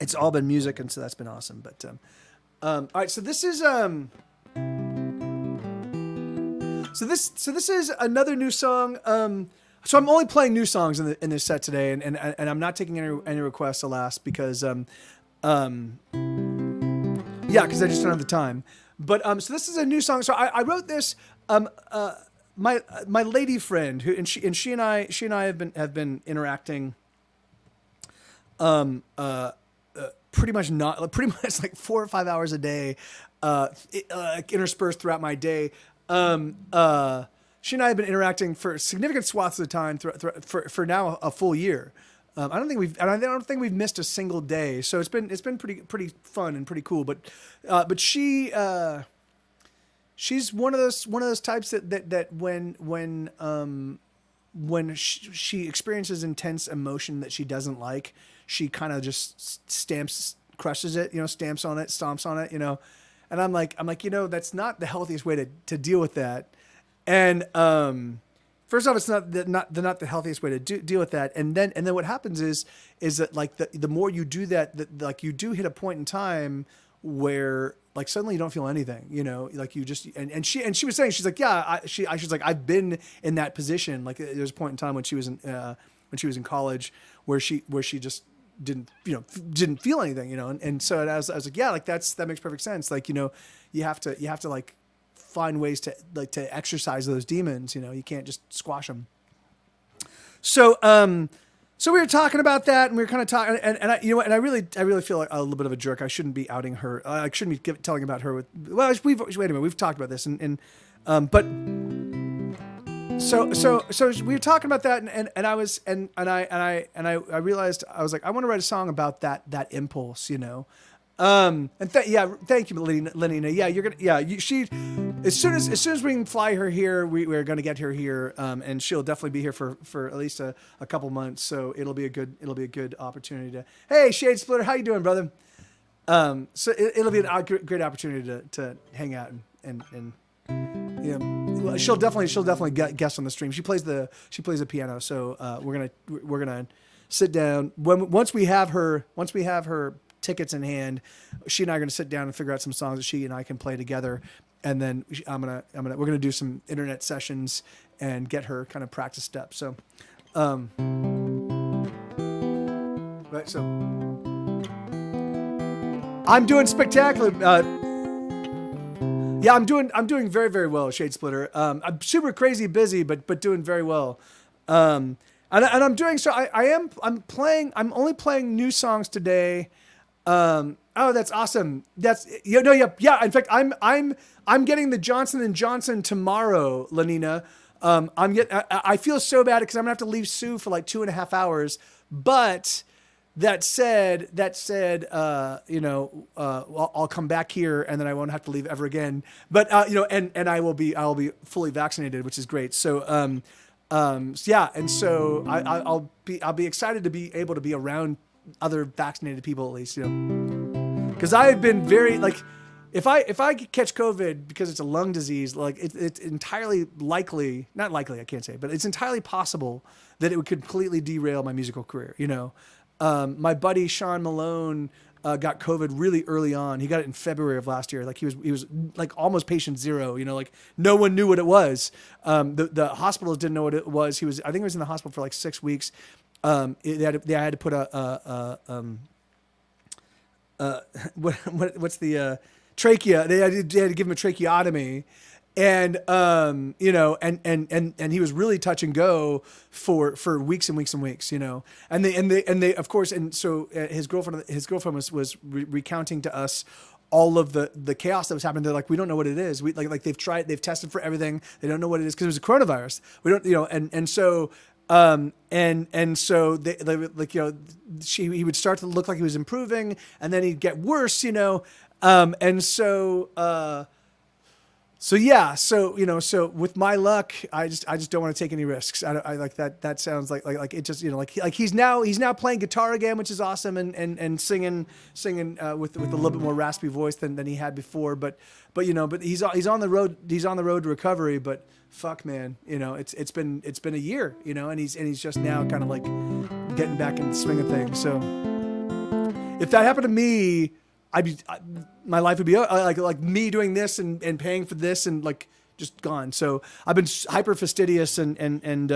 it's all been music, and so that's been awesome. But all right, so this is So this is another new song. So I'm only playing new songs in this set today, and I'm not taking any requests, alas, because because I just don't have the time. But so this is a new song. So I wrote this. My lady friend she and I have been interacting. Pretty much like 4 or 5 hours a day, interspersed throughout my day. She and I have been interacting for significant swaths of time for now a full year. I don't think we've missed a single day. So it's been pretty fun and pretty cool. But she's one of those types that when she experiences intense emotion that she doesn't like, she kind of just crushes it, stamps on it, stomps on it, And I'm like, that's not the healthiest way to deal with that. And first off, it's not the healthiest way to deal with that. And then what happens is that like the more you do that, like you do hit a point in time where like suddenly you don't feel anything, like you just and she was saying, she's like, yeah, she's like, I've been in that position. Like there's a point in time when she was in college where she just didn't feel anything, and so I was like, yeah, like that makes perfect sense. Like, you have to like find ways to exercise those demons. You can't just squash them. So we were talking about that, and we were kind of talking, and I really feel like a little bit of a jerk. I shouldn't be outing her. I shouldn't be telling about her with. Well, wait a minute, we've talked about this, but so we were talking about that, and I realized, I was like, I want to write a song about that impulse, thank you, Lenina. Yeah, you're gonna. She, as soon as we can fly her here, we're gonna get her here, and she'll definitely be here for at least a couple months. So it'll be a good opportunity to. Hey, Shade Splitter, how you doing, brother? So it'll be a great opportunity to hang out and well, she'll definitely guest on the stream. She plays the piano, so we're gonna sit down once we have her tickets in hand. She and I are going to sit down and figure out some songs that she and I can play together, and then we're going to do some internet sessions and get her kind of practiced up. So, right. So I'm doing spectacular. Yeah, I'm doing very, very well, Shade Splitter. I'm super crazy busy, but doing very well. And I'm doing so. I'm only playing new songs today. Oh, that's awesome. That's yeah. In fact, I'm getting the Johnson & Johnson tomorrow, Lenina. I feel so bad because I'm gonna have to leave Sue for like 2.5 hours. But that said, I'll come back here and then I won't have to leave ever again. But and I'll be fully vaccinated, which is great. So yeah, and so I'll be excited to be able to be around other vaccinated people, at least, because I've been very, like, if I catch COVID because it's a lung disease, like it's entirely likely, not likely, I can't say, but it's entirely possible that it would completely derail my musical career. My buddy Sean Malone got COVID really early on. He got it in February of last year. Like he was like almost patient zero. Like no one knew what it was. The hospitals didn't know what it was. I think he was in the hospital for like 6 weeks. They had to put what's the trachea? They had to give him a tracheotomy, and and he was really touch and go for weeks and weeks and weeks, and they of course, and so his girlfriend was recounting to us all of the chaos that was happening. They're like, we don't know what it is. We like they've tested for everything. They don't know what it is because it was a coronavirus. We don't, and so. And so they like, he would start to look like he was improving, and then he'd get worse, and so yeah, so with my luck, I just don't want to take any risks. I like that sounds like it just, like he's now playing guitar again, which is awesome, and singing with a little bit more raspy voice than he had before, but he's on the road to recovery. But fuck, man, it's been a year, and he's just now kind of like getting back in the swing of things. So if that happened to me, my life would be like me doing this and paying for this and like just gone. So I've been hyper fastidious and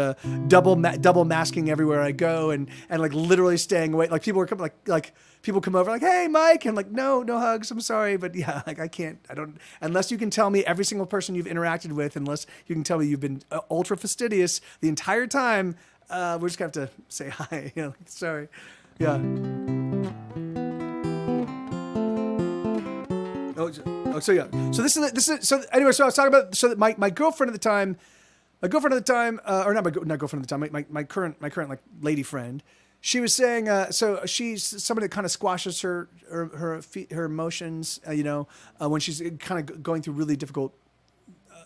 double masking everywhere I go and like literally staying away. Like people are coming, like people come over like, hey, Mike, and I'm like, no hugs, I'm sorry, but yeah, like I don't, unless you can tell me every single person you've interacted with, unless you can tell me you've been ultra fastidious the entire time, we're just gonna have to say hi. Sorry, yeah. So yeah. So this is so anyway. So I was talking about that my girlfriend at the time, or not girlfriend at the time, my current like lady friend. She was saying, so she's somebody that kind of squashes her emotions, when she's kind of going through really difficult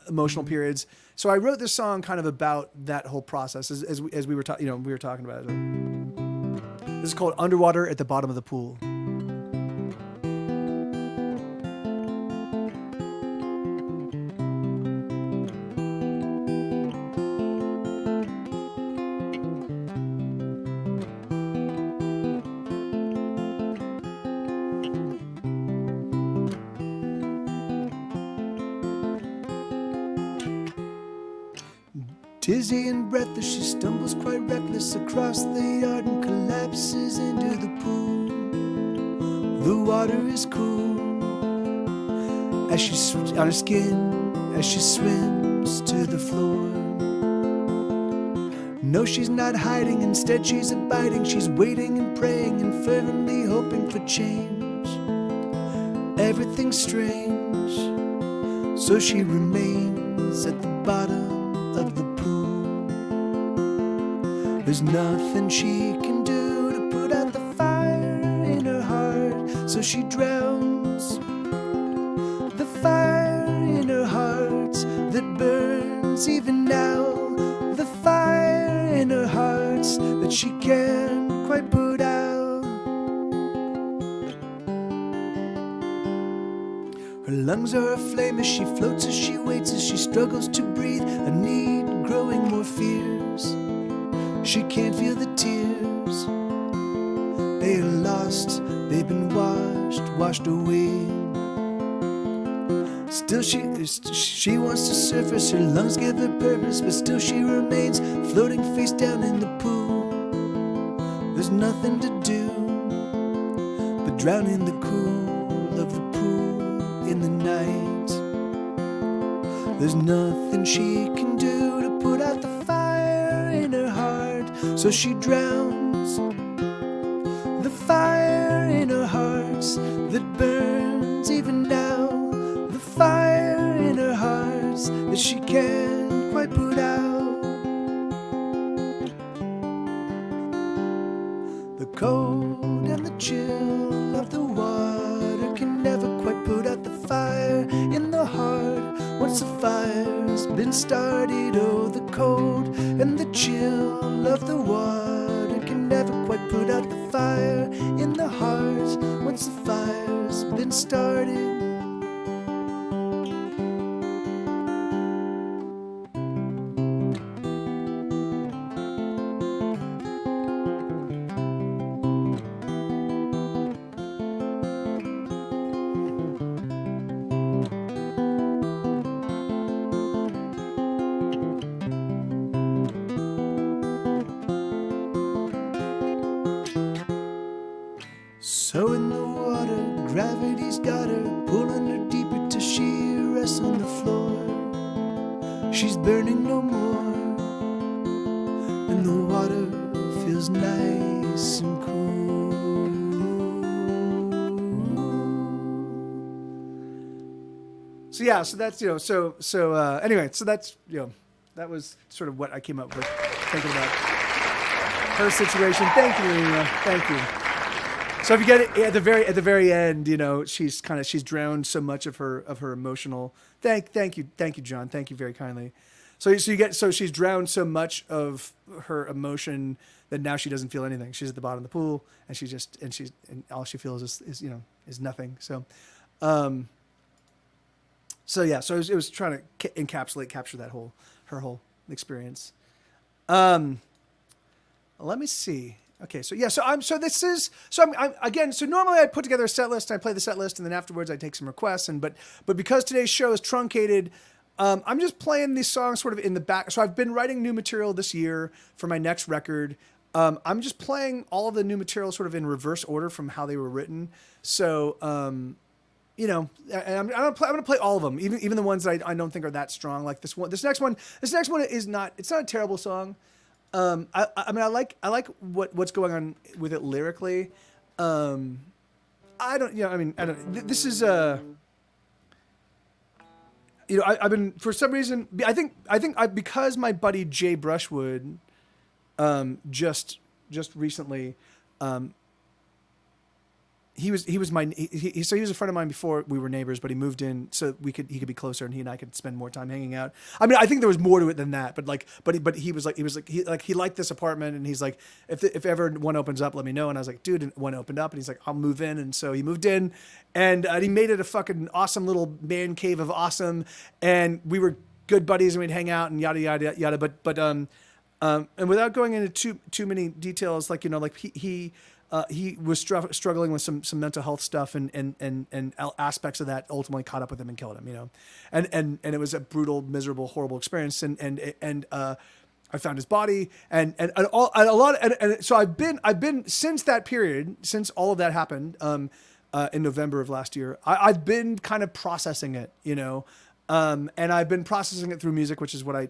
emotional periods. So I wrote this song kind of about that whole process as we were talking about it. This is called "Underwater at the Bottom of the Pool." Dizzy and breathless, she stumbles quite reckless across the yard and collapses into the pool. The water is cool as she on her skin as she swims to the floor. No, she's not hiding, instead she's abiding. She's waiting and praying and fervently hoping for change. Everything's strange, so she remains at the bottom of the pool. There's nothing she can do to put out the fire in her heart, so she drowns the fire in her heart that burns even now. The fire in her heart that she can't quite put out. Her lungs are aflame as she floats, as she waits, as she struggles to breathe, a need growing more fierce. She can't feel the tears. They are lost, they've been washed away. Still she wants to surface, her lungs give her purpose, but still she remains floating face down in the pool. There's nothing to do but drown in the cool of the pool in the night. There's nothing she can do to put out the fire in her heart, so she drowns the fire in her heart that burns even now. The fire in her heart that she can't quite put out. The cold and the chill of the water can never quite put out the fire in the heart once the fire's been started. Oh, the cold and the chill of the water can never quite put out the fire in the heart once the fire's been started. So in the water, gravity's got her, pulling her deeper till she rests on the floor. She's burning no more, and the water feels nice and cool. So yeah, so that's, anyway, so that's, that was sort of what I came up with thinking about her situation. Thank you, Irina. Thank you. So if you get it at the very end, she's drowned so much of her emotional. Thank you, John. Thank you very kindly. So she's drowned so much of her emotion that now she doesn't feel anything. She's at the bottom of the pool, and and all she feels is nothing. So, it was trying to capture her whole experience. Let me see. Okay, so normally I put together a set list, and I play the set list, and then afterwards I take some requests, but because today's show is truncated, I'm just playing these songs sort of in the back. So I've been writing new material this year for my next record. I'm just playing all of the new material sort of in reverse order from how they were written. So, and I'm gonna play all of them, even the ones that I don't think are that strong. Like this next one is not. It's not a terrible song. I like what's going on with it lyrically. This is I've been, for some reason, because my buddy Jay Brushwood, just recently, he was a friend of mine before we were neighbors, but he moved in so he could be closer, and he and I could spend more time hanging out. I mean, I think there was more to it than that, but he liked this apartment, and he's like, if ever one opens up, let me know. And I was like, dude, one opened up, and he's like, I'll move in. And so he moved in, and he made it a fucking awesome little man cave of awesome. And we were good buddies, and we'd hang out and yada, yada, yada. And without going into too many details, he he was struggling with some mental health stuff, and aspects of that ultimately caught up with him and killed him. You know, and it was a brutal, miserable, horrible experience. And I found his body, and so I've been since that period, since all of that happened in November of last year. I've been kind of processing it, you know. And I've been processing it through music, which is what I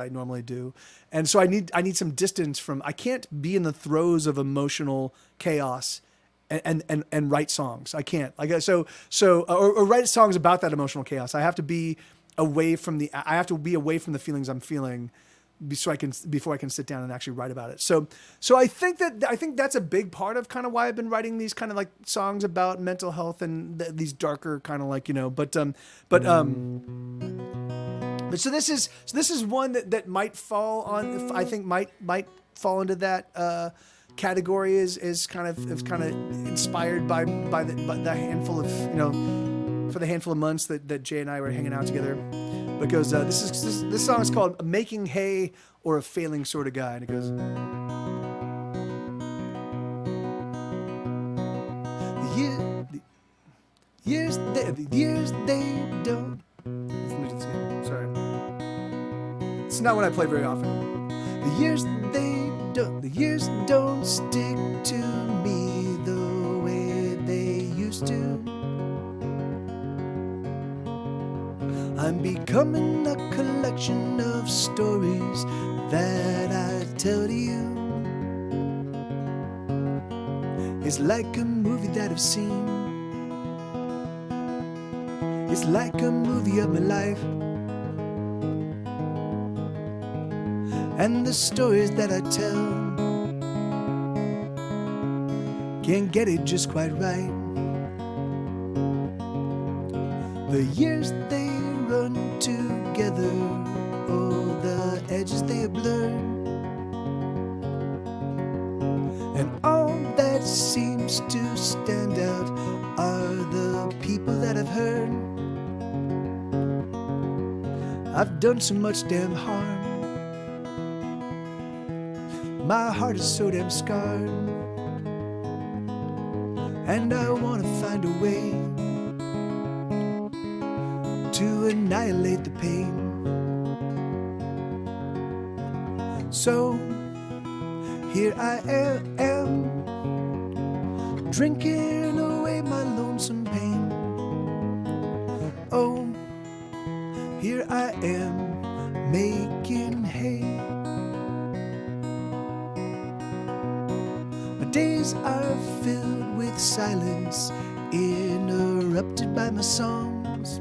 normally do. And so I need some distance from. I can't be in the throes of emotional chaos and write songs. I can't. Or write songs about that emotional chaos. I have to be away from the feelings I'm feeling, before I can sit down and actually write about it. So I think that's a big part of kind of why I've been writing these kind of like songs about mental health and these darker kind of like, you know, but so this is one that might fall on, I think might fall into that category, is kind of inspired by the handful of, you know, for the handful of months that Jay and I were hanging out together. Because this song is called "Making Hay or a Failing Sort of Guy," and it goes. The years they don't. Let me do this again. Sorry, it's not what I play very often. The years don't stick to me the way they used to. I'm becoming a collection of stories that I tell to you. It's like a movie that I've seen. It's like a movie of my life. And the stories that I tell can't get it just quite right. The years they run together, oh, the edges they are blurred, and all that seems to stand out are the people that I've hurt. I've done so much damn harm. My heart is so damn scarred, and I want to find a way to annihilate the pain. So here I am, drinking away my lonesome pain. Oh, here I am, making hay. My days are filled with silence, interrupted by my songs.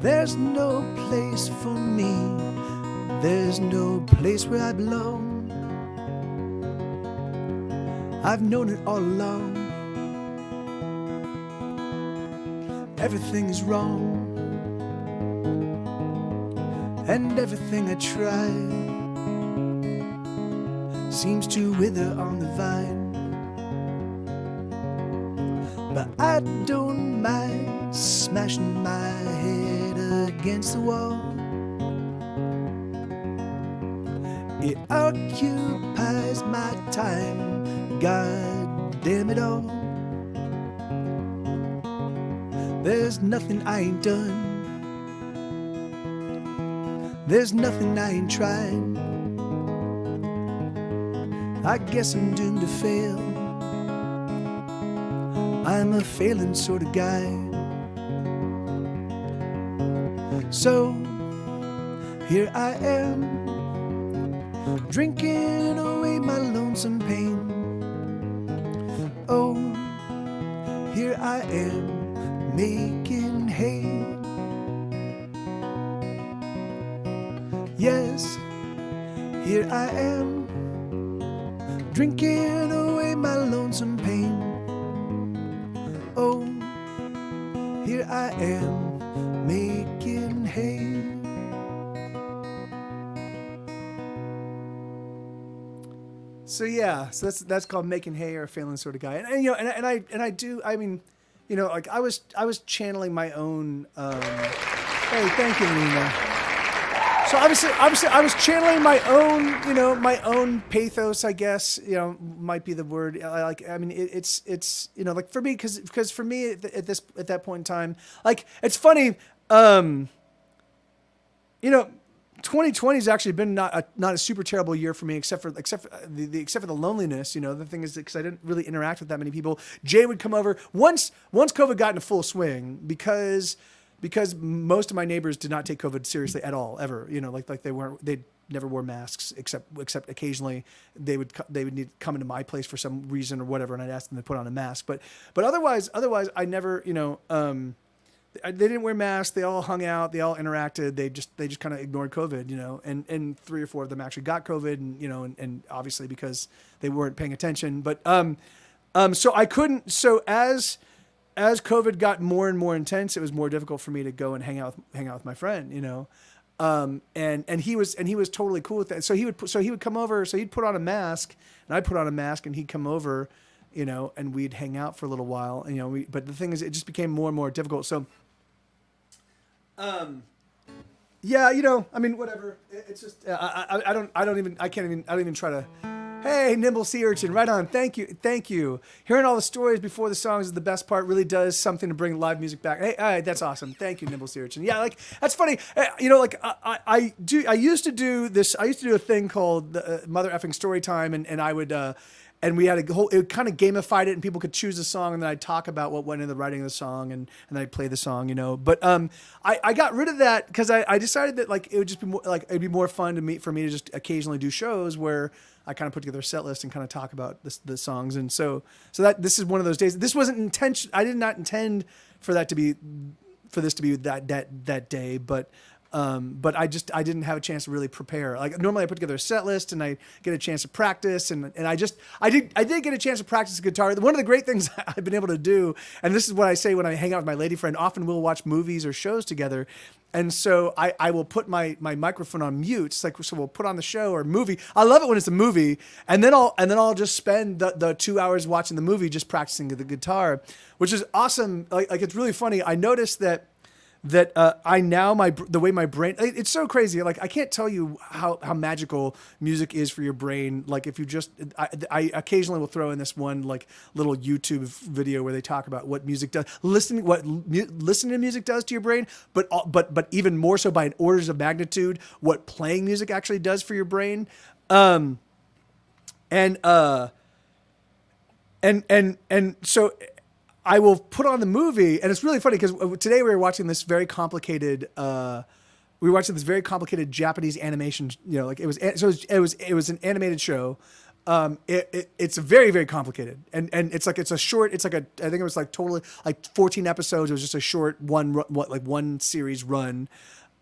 There's no place for me, there's no place where I belong. I've known it all along. Everything is wrong, and everything I try seems to wither on the vine. But I don't mind smashing my head against the wall. It occupies my time, God damn it all. There's nothing I ain't done, there's nothing I ain't tried. I guess I'm doomed to fail, I'm a failing sort of guy. So here I am, drinking away my lonesome pain. Oh, here I am, making hay. Yes, here I am, drinking away my lonesome pain. Oh, here I am, making hay. So yeah, so that's called "Making Hay or a Failing Sort of Guy," and you know, and I do. I mean, you know, like I was channeling my own. Hey, thank you, Lena. So obviously, I was channeling my own, my own pathos, I guess, might be the word. I mean, it's, like for me, because for me at that point in time, like, it's funny, you know, 2020 has actually been not a super terrible year for me, except for the loneliness. The thing is, because I didn't really interact with that many people. Jay would come over once COVID got into full swing, because most of my neighbors did not take COVID seriously at all, ever. They never wore masks except occasionally they would need to come into my place for some reason or whatever, and I'd ask them to put on a mask. But otherwise I never, they didn't wear masks. They all hung out. They all interacted. They just kind of ignored COVID, and 3 or 4 of them actually got COVID, and obviously because they weren't paying attention. But so I couldn't. So as COVID got more and more intense, it was more difficult for me to go and hang out with my friend, and he was totally cool with that. So he would come over. So he'd put on a mask, and I'd put on a mask, and he'd come over, and we'd hang out for a little while. But the thing is, it just became more and more difficult. So, yeah, I mean, whatever. It's just I can't even try to. Hey, Nimble Sea Urchin, right on. Thank you. Hearing all the stories before the songs is the best part. Really does something to bring live music back. Hey, all right, that's awesome. Thank you, Nimble Sea Urchin. Yeah, like, that's funny. I used to do this. I used to do a thing called Mother Effing Story Time, and I would. And we had it kind of gamified it, and people could choose a song, and then I'd talk about what went into the writing of the song, and then I'd play the song, But I got rid of that because I decided that, like, it would just be more, like, it'd be more fun for me to just occasionally do shows where I kind of put together a set list and kind of talk about the songs. And so this is one of those days. This wasn't intention. I did not intend for this to be that day, but I didn't have a chance to really prepare. Like, normally I put together a set list and I get a chance to practice, and I did get a chance to practice guitar. One of the great things I've been able to do, and this is what I say when I hang out with my lady friend, often we'll watch movies or shows together. And so I will put my microphone on mute. So we'll put on the show or movie. I love it when it's a movie, and then I'll just spend the 2 hours watching the movie just practicing the guitar, which is awesome. Like it's really funny. I noticed that the way my brain, it's so crazy. Like, I can't tell you how magical music is for your brain. Like, if you just, I occasionally will throw in this one, like, little YouTube video where they talk about what music does, listening to music does to your brain, but even more so by an orders of magnitude, what playing music actually does for your brain. And so I will put on the movie, and it's really funny because today we were watching this very complicated. Japanese animation. It was an animated show. It's very, very complicated, and it's a short. It's like I think it was like totally like 14 episodes. It was just a short one series run.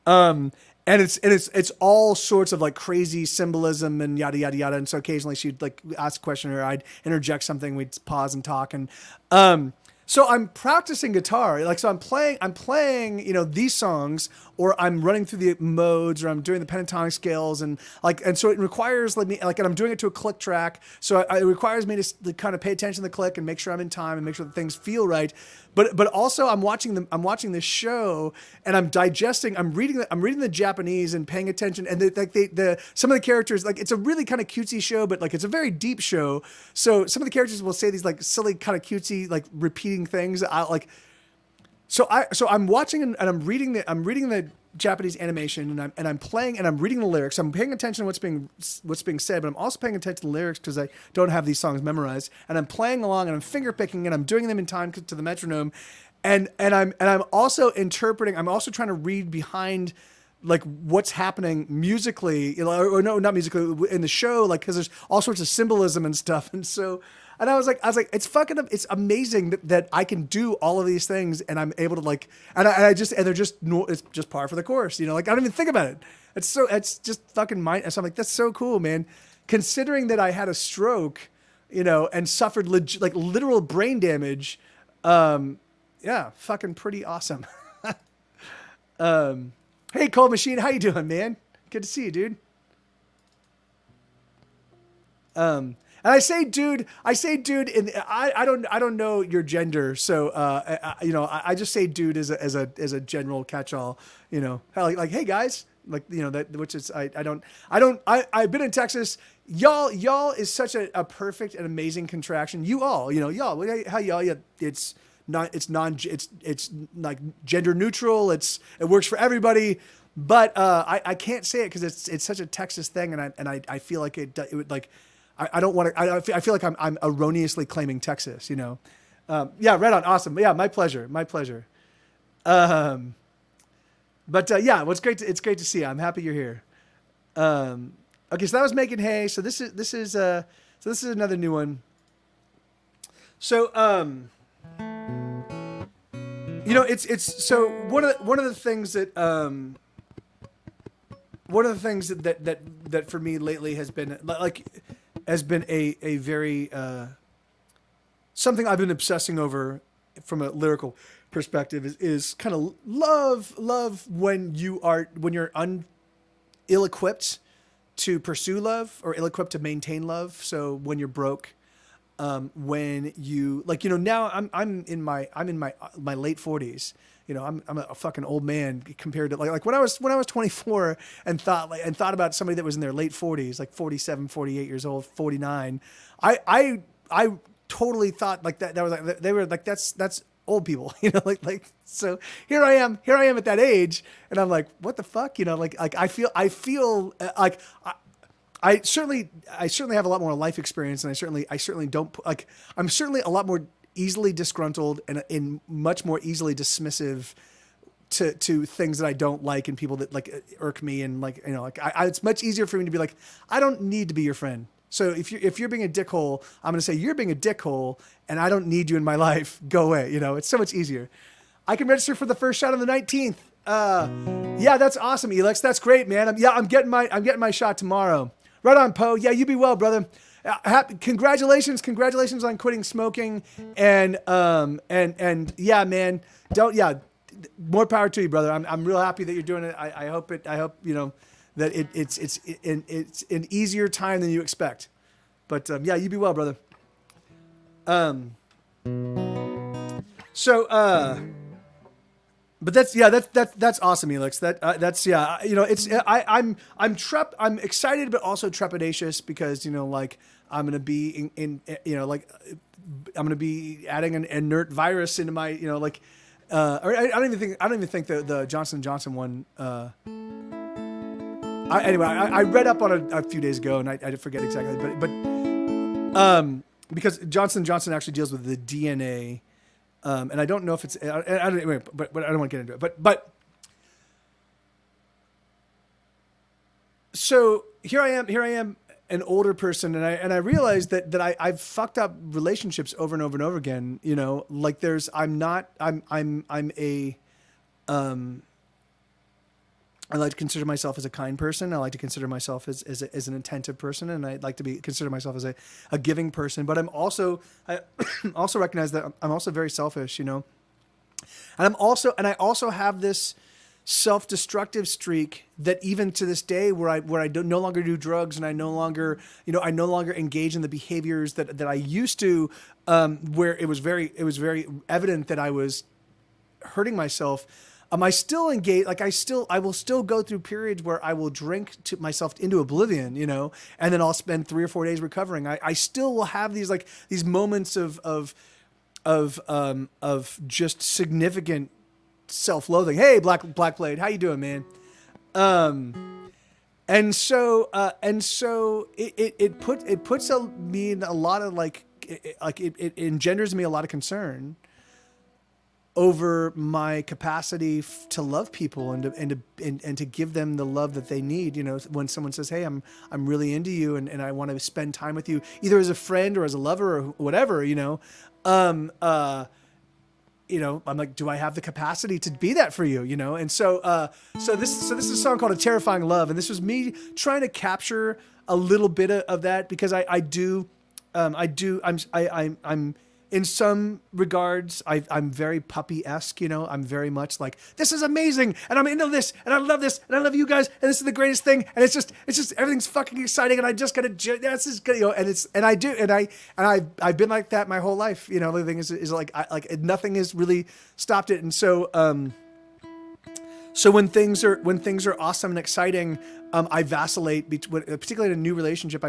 And it's all sorts of like crazy symbolism and yada yada yada. And so occasionally she'd like ask a question, or I'd interject something. We'd pause and talk, and so I'm practicing guitar. Like, so I'm playing, these songs, or I'm running through the modes, or I'm doing the pentatonic scales, and so it requires and I'm doing it to a click track. So it requires me to kind of pay attention to the click and make sure I'm in time and make sure that things feel right. But also I'm watching this show, and I'm digesting. I'm reading the Japanese and paying attention. And some of the characters, like, it's a really kind of cutesy show, but like it's a very deep show. So some of the characters will say these like silly kind of cutesy like repeating things. So I'm watching and I'm reading the Japanese animation, and I'm playing and I'm reading the lyrics. I'm paying attention to what's being said, but I'm also paying attention to the lyrics because I don't have these songs memorized. And I'm playing along, and I'm finger picking, and I'm doing them in time to the metronome, and I'm also interpreting. I'm also trying to read behind, like, what's happening musically, or no, not musically, in the show, like, because there's all sorts of symbolism and stuff, and so. And I was like, it's amazing that I can do all of these things, and I'm able to, like, it's just par for the course, like, I don't even think about it. It's just fucking mind. So I'm like, that's so cool, man. Considering that I had a stroke, and suffered literal brain damage. Yeah, fucking pretty awesome. Hey, Cold Machine, how you doing, man? Good to see you, dude. And I say dude, and I don't know your gender, so I just say dude as a general catch-all, like, hey guys, like, you know, that, which is, I've been in Texas. Y'all is such a perfect and amazing contraction. You all, you know, y'all, how y'all, yeah, it's like gender neutral. It works for everybody. But I can't say it because it's such a Texas thing, and I feel like it would, like, I don't want to. I feel like I'm erroneously claiming Texas. You know, yeah, right on, awesome. Yeah, my pleasure, my pleasure. But yeah, well, it's great to see you. I'm happy you're here. Okay, so that was making hay. So this is another new one. So you know, it's so one of the things that that for me lately has been a very something I've been obsessing over from a lyrical perspective is kind of love when you're ill-equipped to pursue love or ill-equipped to maintain love. So when you're broke, when you, like, you know, now I'm in my late 40s. You know, I'm a fucking old man compared to like when I was 24 and thought about somebody that was in their late 40s, like 47, 48 years old, 49. I totally thought like that was like, they were like, that's old people, you know, like, so here I am at that age, and I'm like, what the fuck, you know, like I feel like I certainly have a lot more life experience, and I certainly don't, like, I'm certainly a lot more easily disgruntled and much more easily dismissive to things that I don't like and people that like irk me, and like, you know, like it's much easier for me to be like, I don't need to be your friend. So if you're being a dickhole, I'm going to say you're being a dickhole, and I don't need you in my life. Go away. You know, it's so much easier. I can register for the first shot on the 19th. Yeah, that's awesome, Elex. That's great, man. I'm getting my shot tomorrow. Right on, Poe. Yeah, you be well, brother. Congratulations on quitting smoking, and yeah, man. More power to you, brother. I'm real happy that you're doing it. I hope you know that it's an easier time than you expect. But yeah, you be well, brother. But that's awesome, Elix. That's yeah. You know, it's I'm excited, but also trepidatious because, you know, like, I'm gonna be in you know, like, I'm gonna be adding an inert virus into my, you know, like, or I don't even think the Johnson & Johnson one. Anyway, I read up on it a few days ago, and I forget exactly, but because Johnson & Johnson actually deals with the DNA. And I don't know if it's, I don't, anyway, but I don't want to get into it. But so here I am, an older person, and I realized that I've fucked up relationships over and over and over again. You know, like I like to consider myself as a kind person. I like to consider myself as an attentive person, and I like to consider myself as a giving person. But I also recognize that I'm also very selfish, you know. And I also have this self-destructive streak that even to this day, where I no longer do drugs, and I no longer engage in the behaviors that I used to, where it was very evident that I was hurting myself. I still engage, like I will still go through periods where I will drink to myself into oblivion, you know, and then I'll spend 3 or 4 days recovering. I still will have these moments of just significant self-loathing. Hey, Black Blade, how you doing, man? And so it puts me in a lot of it engenders me a lot of concern over my capacity to love people and to give them the love that they need. You know, when someone says, "Hey, I'm really into you and I want to spend time with you, either as a friend or as a lover or whatever," you know, you know, I'm like, do I have the capacity to be that for you? You know, and so this is a song called "A Terrifying Love," and this was me trying to capture a little bit of that, because I'm in some regards, I'm very puppy-esque, you know. I'm very much like, this is amazing, and I'm into this, and I love this, and I love you guys, and this is the greatest thing, and it's just everything's fucking exciting, and I just gotta, this is good, you know. I've been like that my whole life, you know. The thing is like nothing has really stopped it, and so So when things are awesome and exciting, I vacillate between, particularly in a new relationship.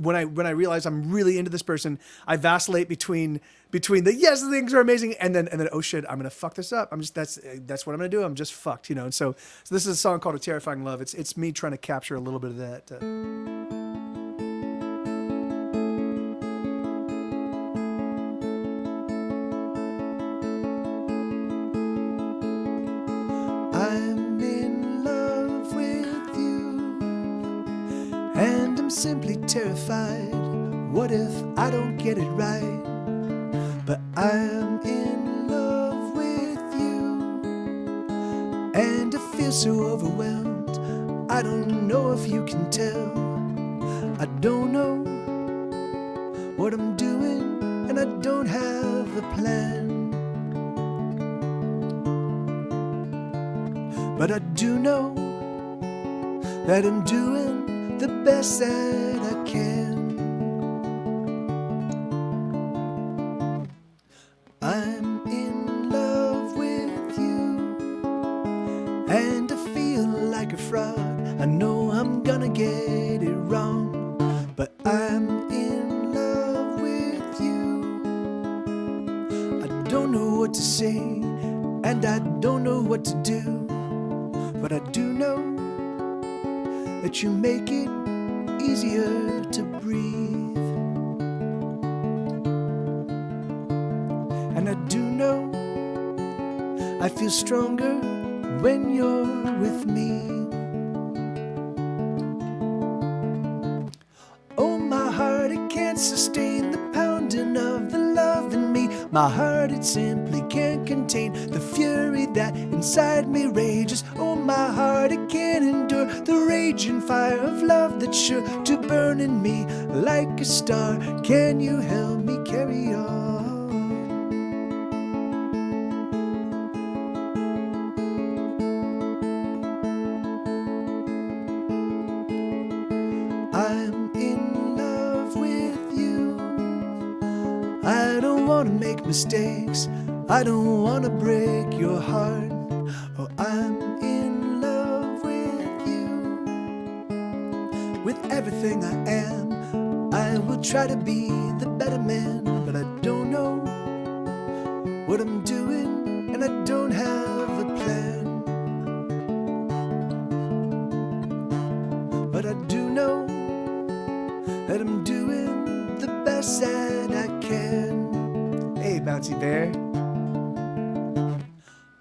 When I realize I'm really into this person, I vacillate between the yes, the things are amazing, and then oh shit, I'm gonna fuck this up. That's what I'm gonna do. I'm just fucked, And so this is a song called "A Terrifying Love." It's me trying to capture a little bit of that. I'm in love with you, and I'm simply terrified. What if I don't get it right? But I'm in love with you, and I feel so overwhelmed. I don't know if you can tell. I don't know what I'm doing, and I don't have a plan. But I do know that I'm doing the best that I can. I'm in love with you, and I feel like a fraud. I know I'm gonna get it wrong, but I'm in love with you. I don't know what to say, and I don't know what to do, but I do know that you make it easier to breathe. And I do know I feel stronger when you're with me. Oh, my heart, it can't sustain the pounding of the love in me. My heart, it simply can't contain the fury that inside me rages. Oh, my heart, it can't endure the raging fire of love that's sure to burn in me like a star. Can you help me carry on? I'm in love with you. I don't want to make mistakes. I don't want to break your heart. Oh, I'm in love with you. With everything I am, I will try to be the better man. But I don't know what I'm doing, and I don't have a plan. But I do know that I'm doing the best that I can. Hey, Bouncy Bear.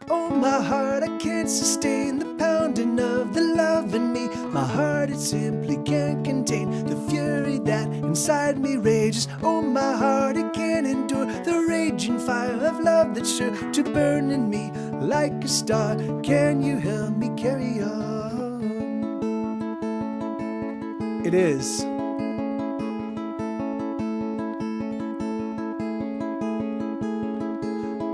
Oh, my heart, I can't sustain the pounding of the love in me. My heart, it simply can't contain the fury that inside me rages. Oh, my heart, it can't endure the raging fire of love that's sure to burn in me like a star. Can you help me carry on? It is.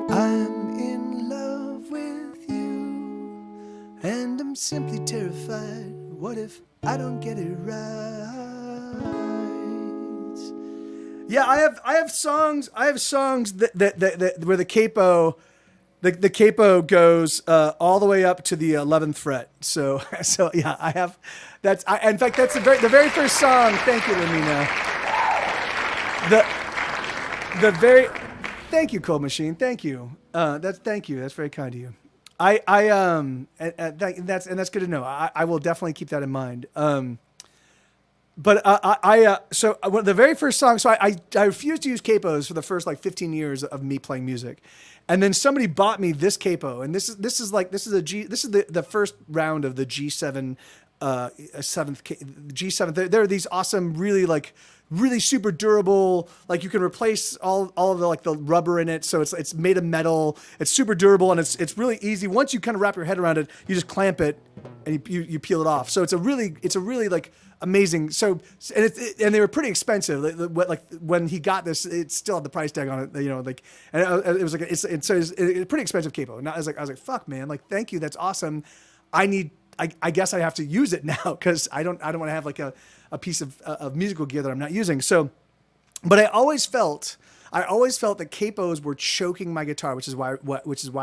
I'm in love with you, and I'm simply terrified. What if I don't get it right? Yeah, I have songs that where the capo goes all the way up to the 11th fret. So yeah, I have in fact that's the very first song. Thank you, Lamina. The very Thank you, Cold Machine. Thank you. Thank you. That's very kind of you. That's good to know. I will definitely keep that in mind. So the very first song. So I refused to use capos for the first like 15 years of me playing music, and then somebody bought me this capo, and this is the first round of the G7 G7. There are these awesome, really super durable, like you can replace all of the like the rubber in it, so it's made of metal. It's super durable, and it's really easy. Once you kind of wrap your head around it, you just clamp it and you peel it off. So it's a really like amazing. So and they were pretty expensive. Like when he got this, it still had the price tag on it. And it was like it's a pretty expensive capo. And I was like fuck man, like thank you, that's awesome. I guess I have to use it now because I don't want to have like a piece of musical gear that I'm not using. So, but I always felt I always felt that capos were choking my guitar, which is why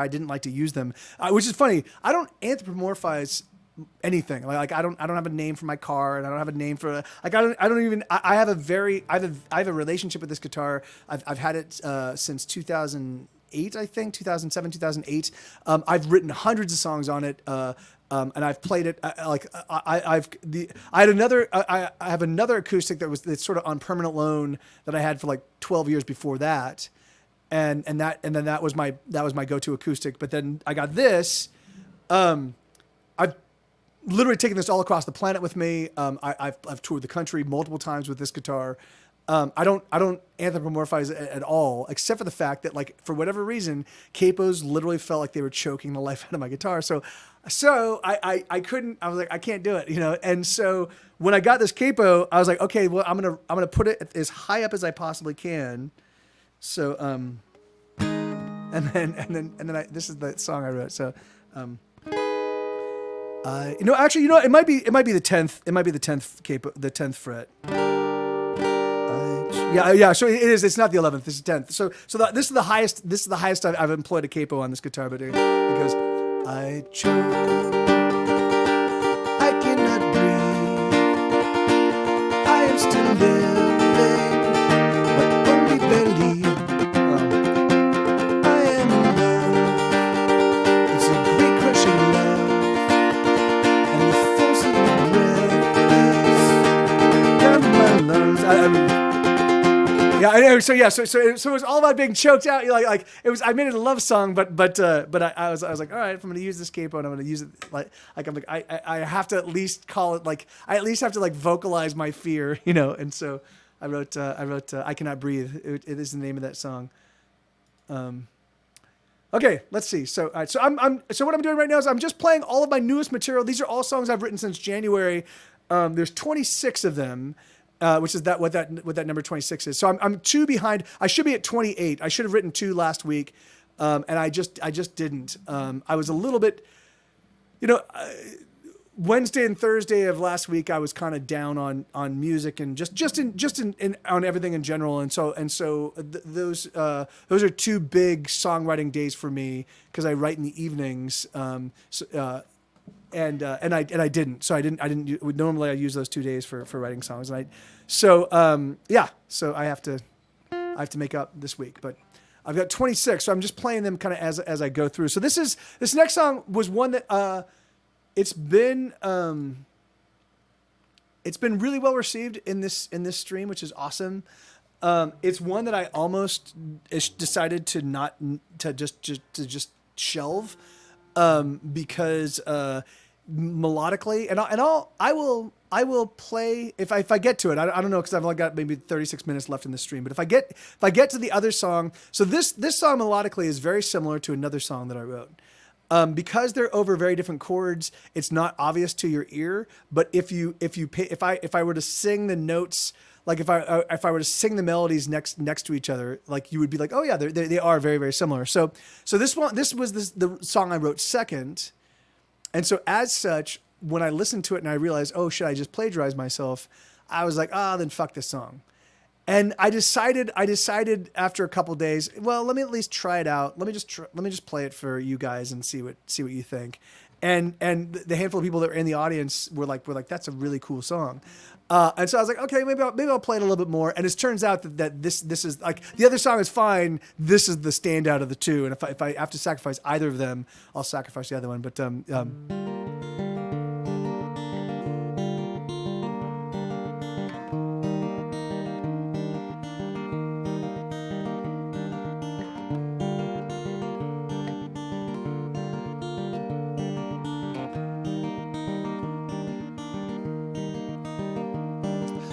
I didn't like to use them. Which is funny. I don't anthropomorphize anything. Like I don't have a name for my car, and I don't have a name for like I don't even I have a relationship with this guitar. I've had it since 2008, I think 2007, 2008. I've written hundreds of songs on it. And I've played it I have another acoustic that's sort of on permanent loan that I had for like 12 years before that, and then that was my go-to acoustic. But then I got this. I've literally taken this all across the planet with me. I've toured the country multiple times with this guitar. I don't anthropomorphize it at all, except for the fact that, like, for whatever reason, capos literally felt like they were choking the life out of my guitar. So I couldn't. I was like, I can't do it, you know. And so when I got this capo, I was like, okay, well, I'm gonna put it as high up as I possibly can. So and then this is the song I wrote. So it might be the 10th. It might be the 10th capo, the 10th fret. Yeah. So it is. It's not the 11th. It's the 10th. This is the highest. This is the highest I've employed a capo on this guitar. But it goes, I choke, I cannot breathe, I am still living, but only barely. I am in love. It's a great crushing love, and the force of the breath is down my lungs. Yeah, I know. So it was all about being choked out. Like it was. I made it a love song, but I was like, all right, if I'm going to use this capo, and I'm going to use it I have to at least call it, like, I at least have to, like, vocalize my fear, you know. And so I wrote I Cannot Breathe. It is the name of that song. Okay, let's see. So what I'm doing right now is I'm just playing all of my newest material. These are all songs I've written since January. There's 26 of them. Which is what that number 26 is. So I'm 2 behind. I should be at 28. I should have written 2 last week, and I just didn't. I was a little bit, Wednesday and Thursday of last week I was kind of down on music and just on everything in general, and so those are 2 big songwriting days for me because I write in the evenings. And I didn't. So I didn't. Normally I use those 2 days for writing songs, and so I have to make up this week. But I've got 26, so I'm just playing them kind of as I go through. So this next song was one that it's been really well received in this stream, which is awesome. It's one that I almost decided to just shelve. Because melodically, and I will play if I get to it. I don't know, because I've only got maybe 36 minutes left in the stream. But if I get to the other song, so this song melodically is very similar to another song that I wrote. Because they're over very different chords, it's not obvious to your ear. But if I were to sing the notes, like if I were to sing the melodies next to each other, like, you would be like, oh yeah, they are very, very similar. So this was the song I wrote second, and so as such, when I listened to it and I realized, oh shit, I just plagiarized myself, I was like, then fuck this song. And I decided after a couple days, well, let me at least try it out. Let me just play it for you guys and see what you think. And the handful of people that were in the audience were like, that's a really cool song. And so I was like, okay, maybe I'll play it a little bit more. And it turns out that this is, like, the other song is fine. This is the standout of the 2. And if I have to sacrifice either of them, I'll sacrifice the other one. But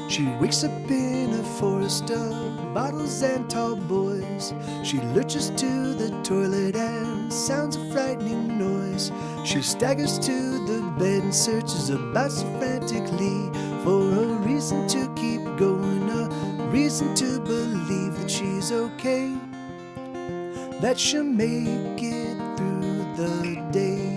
she wakes up in a forest of bottles and tall boys. She lurches to the toilet and sounds a frightening noise. She staggers to the bed and searches about so frantically for a reason to keep going, a reason to believe that she's okay, that she'll make it through the day.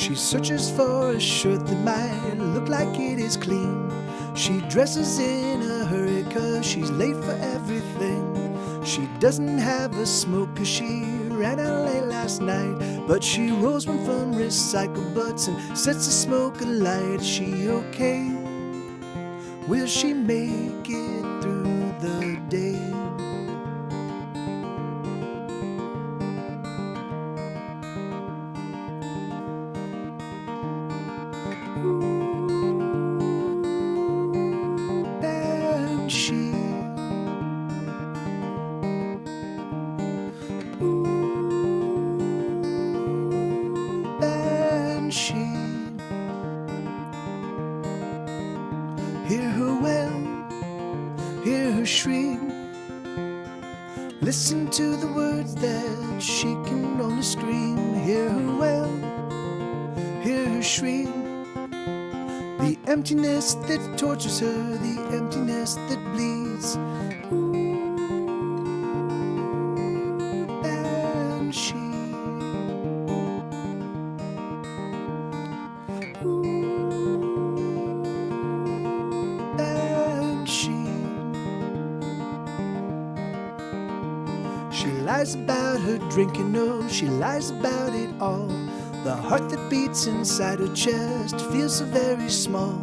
She searches for a shirt that might look like it is clean. She dresses in a hurry 'cause she's late for everything. She doesn't have a smoke 'cause she ran out late last night. But she rolls one from recycled butts and sets the smoke alight. Is she okay? Will she make it through the day? Hear her wail, hear her shriek. Listen to the words that she can only scream. Hear her wail, hear her shriek. The emptiness that tortures her, the emptiness that bleeds. She lies about her drinking, no, she lies about it all. The heart that beats inside her chest feels so very small.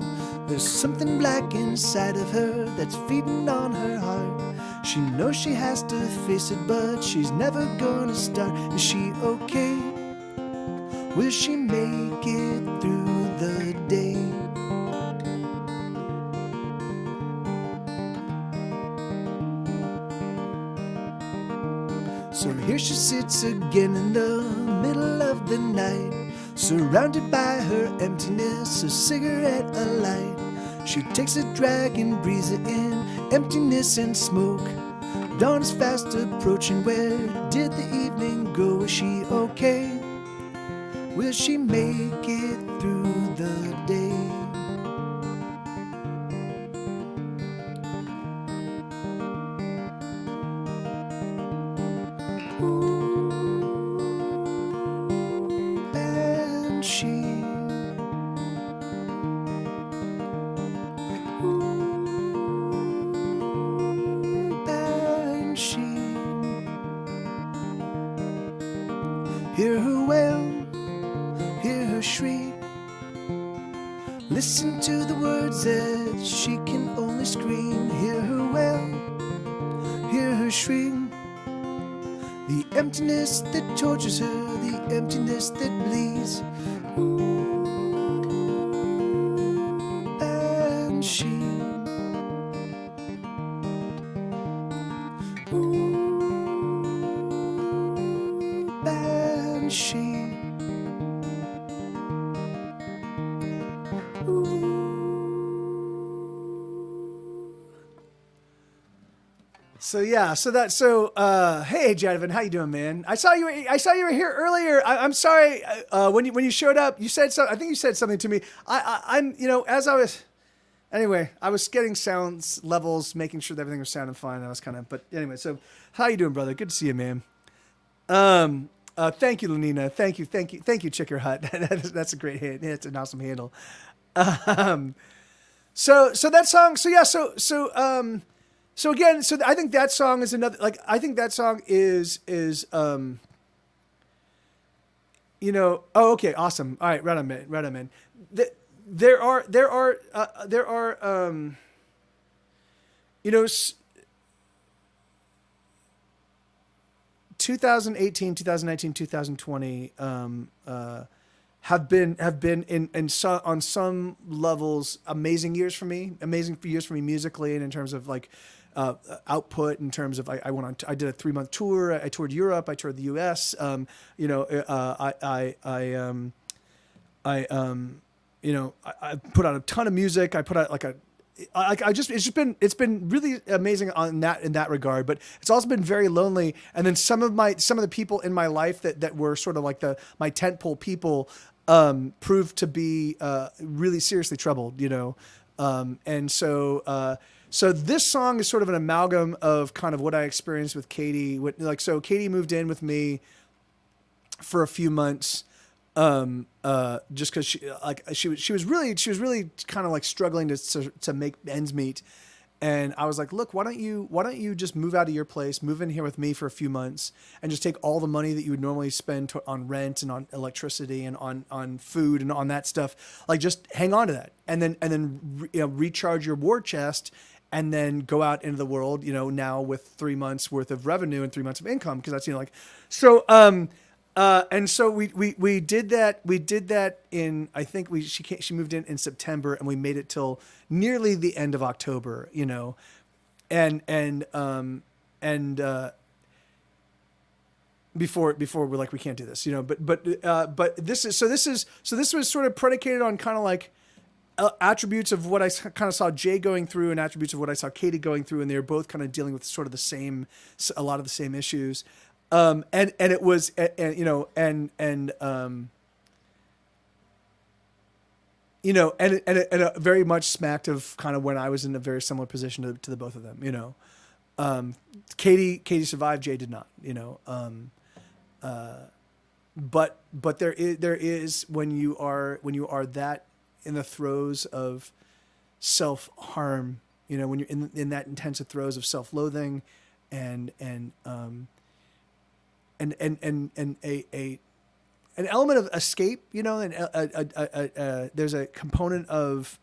There's something black inside of her that's feeding on her heart. She knows she has to face it, but she's never gonna start. Is she okay? Will she make it through the day? So here she sits again in the middle of the night, surrounded by her emptiness, a cigarette alight. She takes a drag and breathes it in, emptiness and smoke. Dawn is fast approaching, where did the evening go? Is she okay? Will she make it through the day? Hear her wail, hear her shriek. Listen to the words that she can only scream. Hear her wail, hear her shriek. The emptiness that tortures her, the emptiness that bleeds. Banshee. Banshee. Hey Jadvin, how you doing, man? I saw you were here earlier. I'm sorry, when you showed up, you said something. I think you said something to me. I'm as I was, anyway, I was getting sounds levels, making sure that everything was sounding fine. I was but anyway, so how you doing, brother? Good to see you, man. Thank you, Lenina. Thank you, Chicker Hut. That's a great hit. It's an awesome handle. So that song. So again, I think that song is another. I think that song is. Oh, okay, awesome. All right, right on, man. There are 2018, 2019, 2020 have been on some levels amazing years for me musically, and in terms of output, in terms of I did a 3-month tour. I toured Europe. I toured the U.S. I put out a ton of music. I put out it's been really amazing in that regard, but it's also been very lonely. And then some of the people in my life that were sort of like my tentpole people proved to be really seriously troubled, and so this song is sort of an amalgam of kind of what I experienced with Katie. So Katie moved in with me for a few months. Just because she was really kind of like struggling to make ends meet. And I was like, look, why don't you just move out of your place, move in here with me for a few months, and just take all the money that you would normally spend on rent and on electricity and on food and on that stuff, like just hang on to that, and then recharge your war chest, and then go out into the world, now with 3 months worth of revenue and 3 months of income, because that's like so. And so we did that. We did that in, I think she moved in September, and we made it till nearly the end of October, before we're like, we can't do this, but this was sort of predicated on kind of like attributes of what I kind of saw Jay going through and attributes of what I saw Katie going through. And they were both kind of dealing with sort of a lot of the same issues. And it was, and it very much smacked of kind of when I was in a very similar position to the both of them, Katie survived, Jay did not, but there is when you are that in the throes of self-harm, when you're in that intensive throes of self-loathing and an element of escape, and there's a component of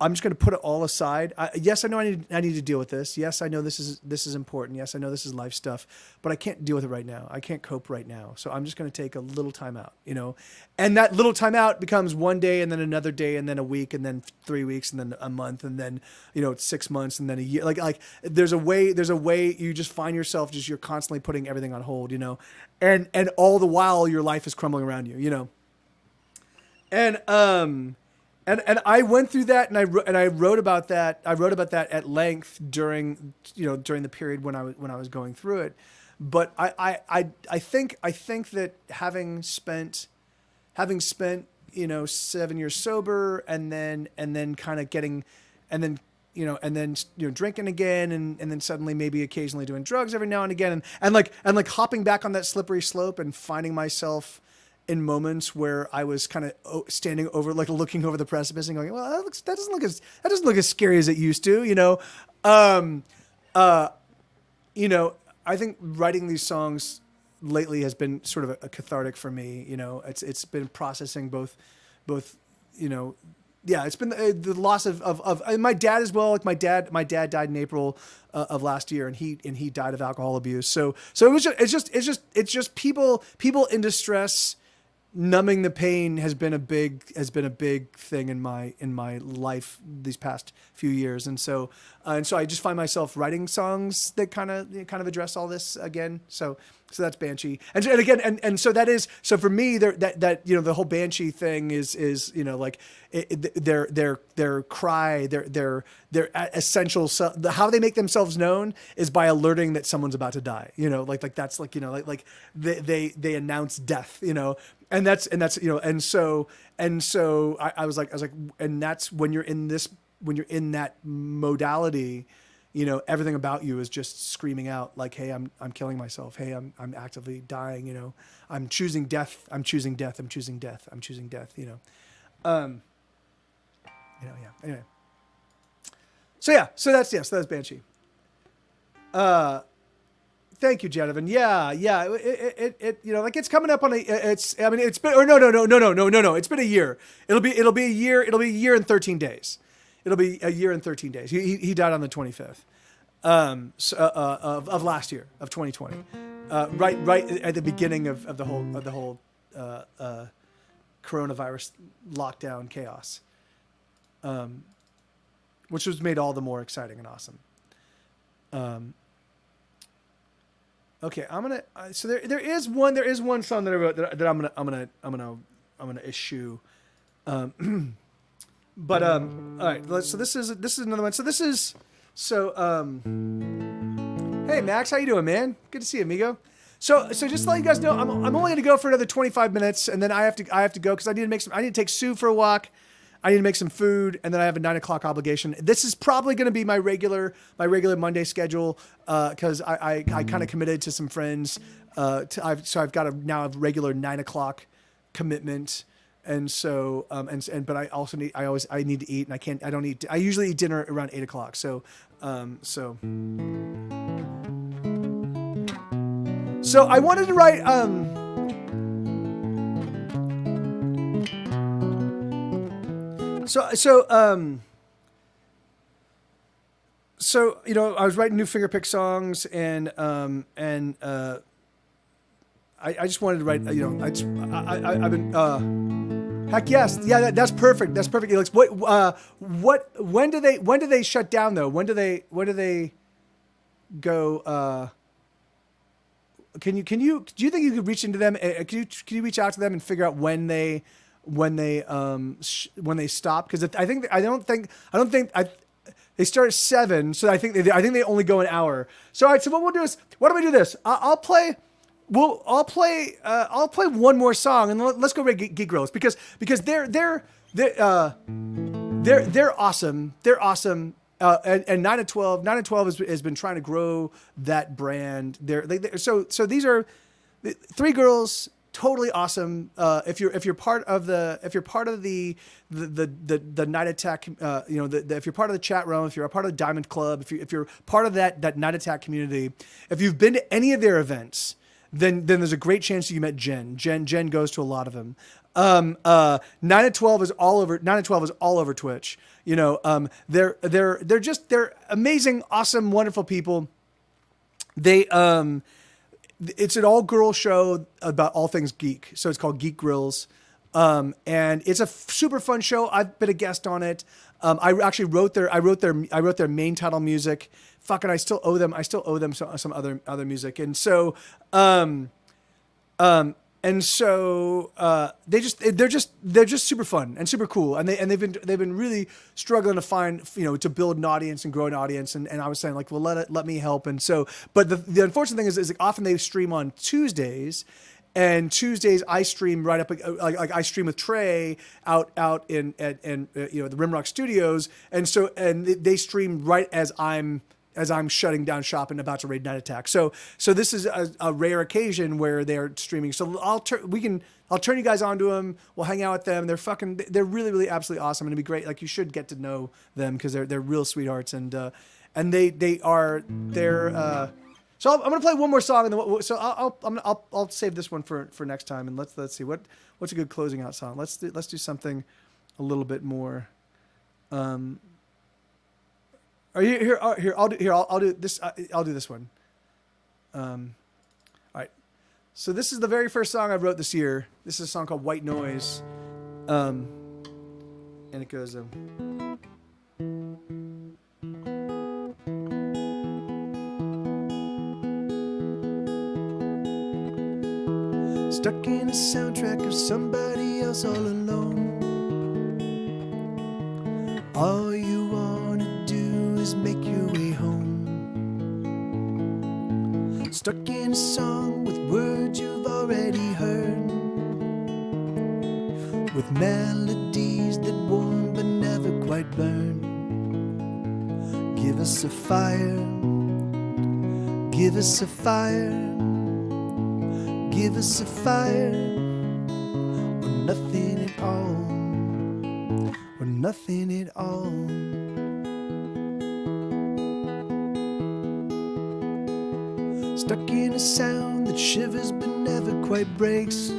I'm just going to put it all aside. Yes, I know I need to deal with this. Yes, I know this is important. Yes, I know this is life stuff, but I can't deal with it right now. I can't cope right now. So I'm just going to take a little time out, and that little time out becomes one day and then another day and then a week and then 3 weeks and then a month and then, it's 6 months and then a year. Like there's a way you just find yourself, you're constantly putting everything on hold, and all the while your life is crumbling around you, And I went through that, and I wrote about that. I wrote about that at length during the period when I was going through it. But I think that having spent 7 years sober and then kind of getting and then drinking again and then suddenly maybe occasionally doing drugs every now and again and like hopping back on that slippery slope and finding myself in moments where I was kind of standing over, like looking over the precipice and going, well, that doesn't look as scary as it used to, I think writing these songs lately has been sort of a cathartic for me. It's been processing both, it's been the loss of my dad as well. Like my dad died in April of last year, and he died of alcohol abuse. So it's just people in distress. Numbing the pain has been a big thing in my life these past few years, and so I just find myself writing songs that kind of address all this again. So that's Banshee, and again, and so that is, so for me, that the whole Banshee thing is like their cry, their essential how they make themselves known is by alerting that someone's about to die. Like that's like they announce death. And that's and so I was like, and that's when you're in that modality, everything about you is just screaming out like, hey, I'm killing myself. Hey, I'm actively dying. I'm choosing death. I'm choosing death. I'm choosing death. I'm choosing death. Yeah. Anyway. So that's Banshee. Thank you, Jonathan. Yeah. It like it's coming up on it's been, or no. It's been a year. It'll be a year. It'll be a year and 13 days. It'll be a year and 13 days. He died on the 25th of last year, of 2020. Right at the beginning of the whole coronavirus lockdown chaos. Which was made all the more exciting and awesome. Okay, I'm gonna. So there is one song that I wrote that I'm gonna issue. But all right. So this is another one. Hey Max, how you doing, man? Good to see you, amigo. So just to let you guys know, I'm only gonna go for another 25 minutes, and then I have to go because I need to take Sue for a walk. I need to make some food, and then I have a 9 o'clock obligation. This is probably going to be my regular Monday schedule because I kind of committed to some friends I've got a regular 9 o'clock commitment. And so, but I also I need to eat, and I don't eat. I usually eat dinner around 8 o'clock. So I wanted to write, So I was writing new Fingerpick songs, and I just wanted to write. I've been. Heck yes, yeah, that's perfect. That's perfect, Elix. When do they shut down though? When do they go? Do you think you could reach into them? Can you reach out to them and figure out when they stop? Because I don't think they start at 7, so I think they only go an hour. So all right, so what we'll do is, why don't we do this? I'll play one more song, and let's go rate Geek Grills because they're awesome. They're awesome. And 9 and 12 has been trying to grow that brand. So these are 3 girls, totally awesome. If you're part of the Night Attack, if you're part of the chat room, if you're a part of the Diamond Club, if you're part of that Night Attack community, if you've been to any of their events, then there's a great chance you met Jen. Jen goes to a lot of them. 9 and 12 is all over. 9 and 12 is all over Twitch. They're amazing, awesome, wonderful people. It's an all-girl show about all things geek. So it's called Geek Grills. And it's a super fun show. I've been a guest on it. I actually wrote their main title music. Fucking, I still owe them some other music. And so, they're just super fun and super cool. And they've been really struggling to find, to build an audience and grow an audience. And I was saying, like, well, let me help. And so, but the unfortunate thing is often they stream on Tuesdays. And Tuesdays I stream right up, like I stream with Trey out in the Rimrock Studios, and they stream right as I'm shutting down shop and about to raid Night Attack. So this is a rare occasion where they're streaming. So I'll turn you guys on to them. We'll hang out with them. They're really, really absolutely awesome, and it'd be great. Like, you should get to know them because they're real sweethearts, and they're. So I'm gonna play one more song, and so I'll save this one for next time, and let's see what's a good closing out song. Let's do something a little bit more. Are you here? I'll do this. I'll do this one. All right. So this is the very first song I wrote this year. This is a song called White Noise, and it goes. Stuck in a soundtrack of somebody else all alone. All you wanna do is make your way home. Stuck in a song with words you've already heard, with melodies that warm but never quite burn. Give us a fire, give us a fire. Give us a fire, or nothing at all, or nothing at all. Stuck in a sound that shivers but never quite breaks.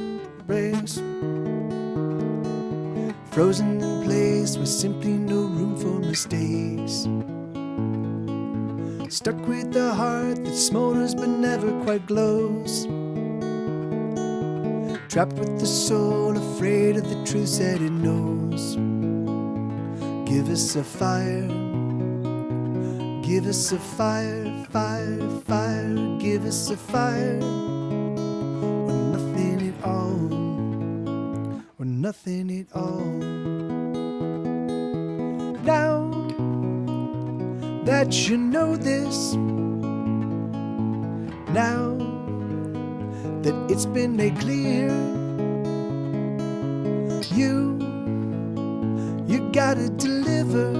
Frozen in place with simply no room for mistakes. Stuck with a heart that smolders but never quite glows. Trapped with the soul, afraid of the truths that it knows. Give us a fire, give us a fire, fire, fire. Give us a fire, or nothing at all, or nothing at all. Now that you know this, now that it's been made clear, you gotta deliver,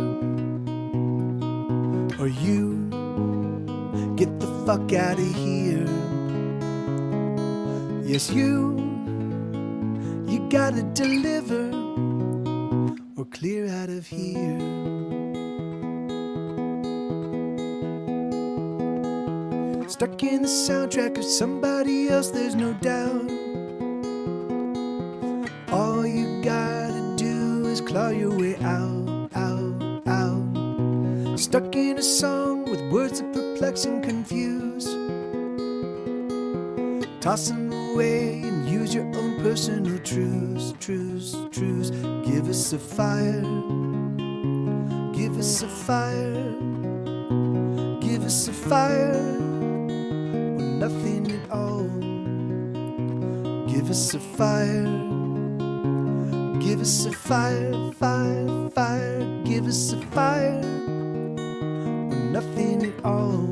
or you get the fuck out of here. Yes, you gotta deliver or clear out of here. Stuck in the soundtrack of somebody else, there's no doubt. All you gotta do is claw your way out, out, out. Stuck in a song with words that perplex and confuse. Toss them away and use your own personal truths, truths, truths. Give us a fire, give us a fire, give us a fire, or nothing at all. Give us a fire, give us a fire, fire, fire, give us a fire, or nothing at all,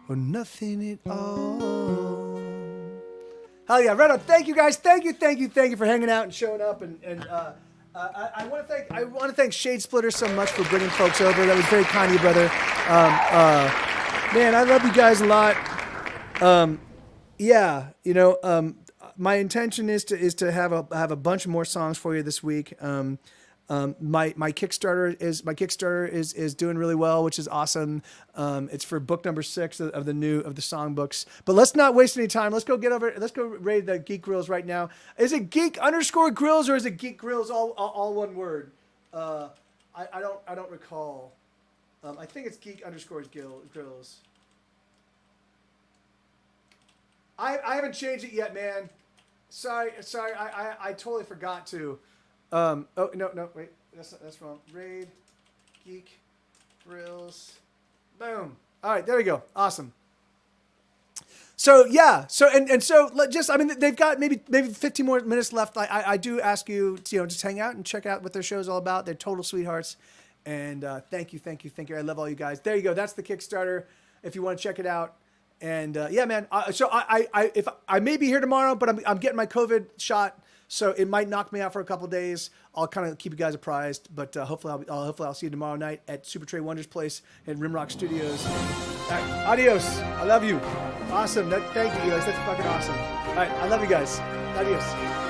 or nothing at all. Hell yeah, right on. Thank you guys. Thank you for hanging out and showing up. And I want to thank Shade Splitter so much for bringing folks over. That was very kind of you, brother. Man, I love you guys a lot. Yeah, you know, my intention is to have a bunch of more songs for you this week. My Kickstarter is doing really well, which is awesome. It's for book number 6 of the songbooks. But let's not waste any time. Let's go raid the Geek Grills right now. Is it Geek_Grills or is it Geek Grills all one word? I don't recall. I think it's Geek_Grills. I haven't changed it yet, man. Sorry. I totally forgot to. Oh no, wait, that's wrong. Raid, Geek, Grills, boom. All right, there we go. Awesome. So yeah, so they've got maybe 15 more minutes left. I do ask you to, just hang out and check out what their show's all about. They're total sweethearts, and thank you. I love all you guys. There you go. That's the Kickstarter. If you want to check it out. And yeah, man. So I may be here tomorrow, but I'm getting my COVID shot. So it might knock me out for a couple of days. I'll kind of keep you guys apprised, but hopefully I'll see you tomorrow night at Super Trey Wonders Place at Rimrock Studios. All right, adios. I love you. Awesome. Thank you guys. That's fucking awesome. All right, I love you guys. Adios.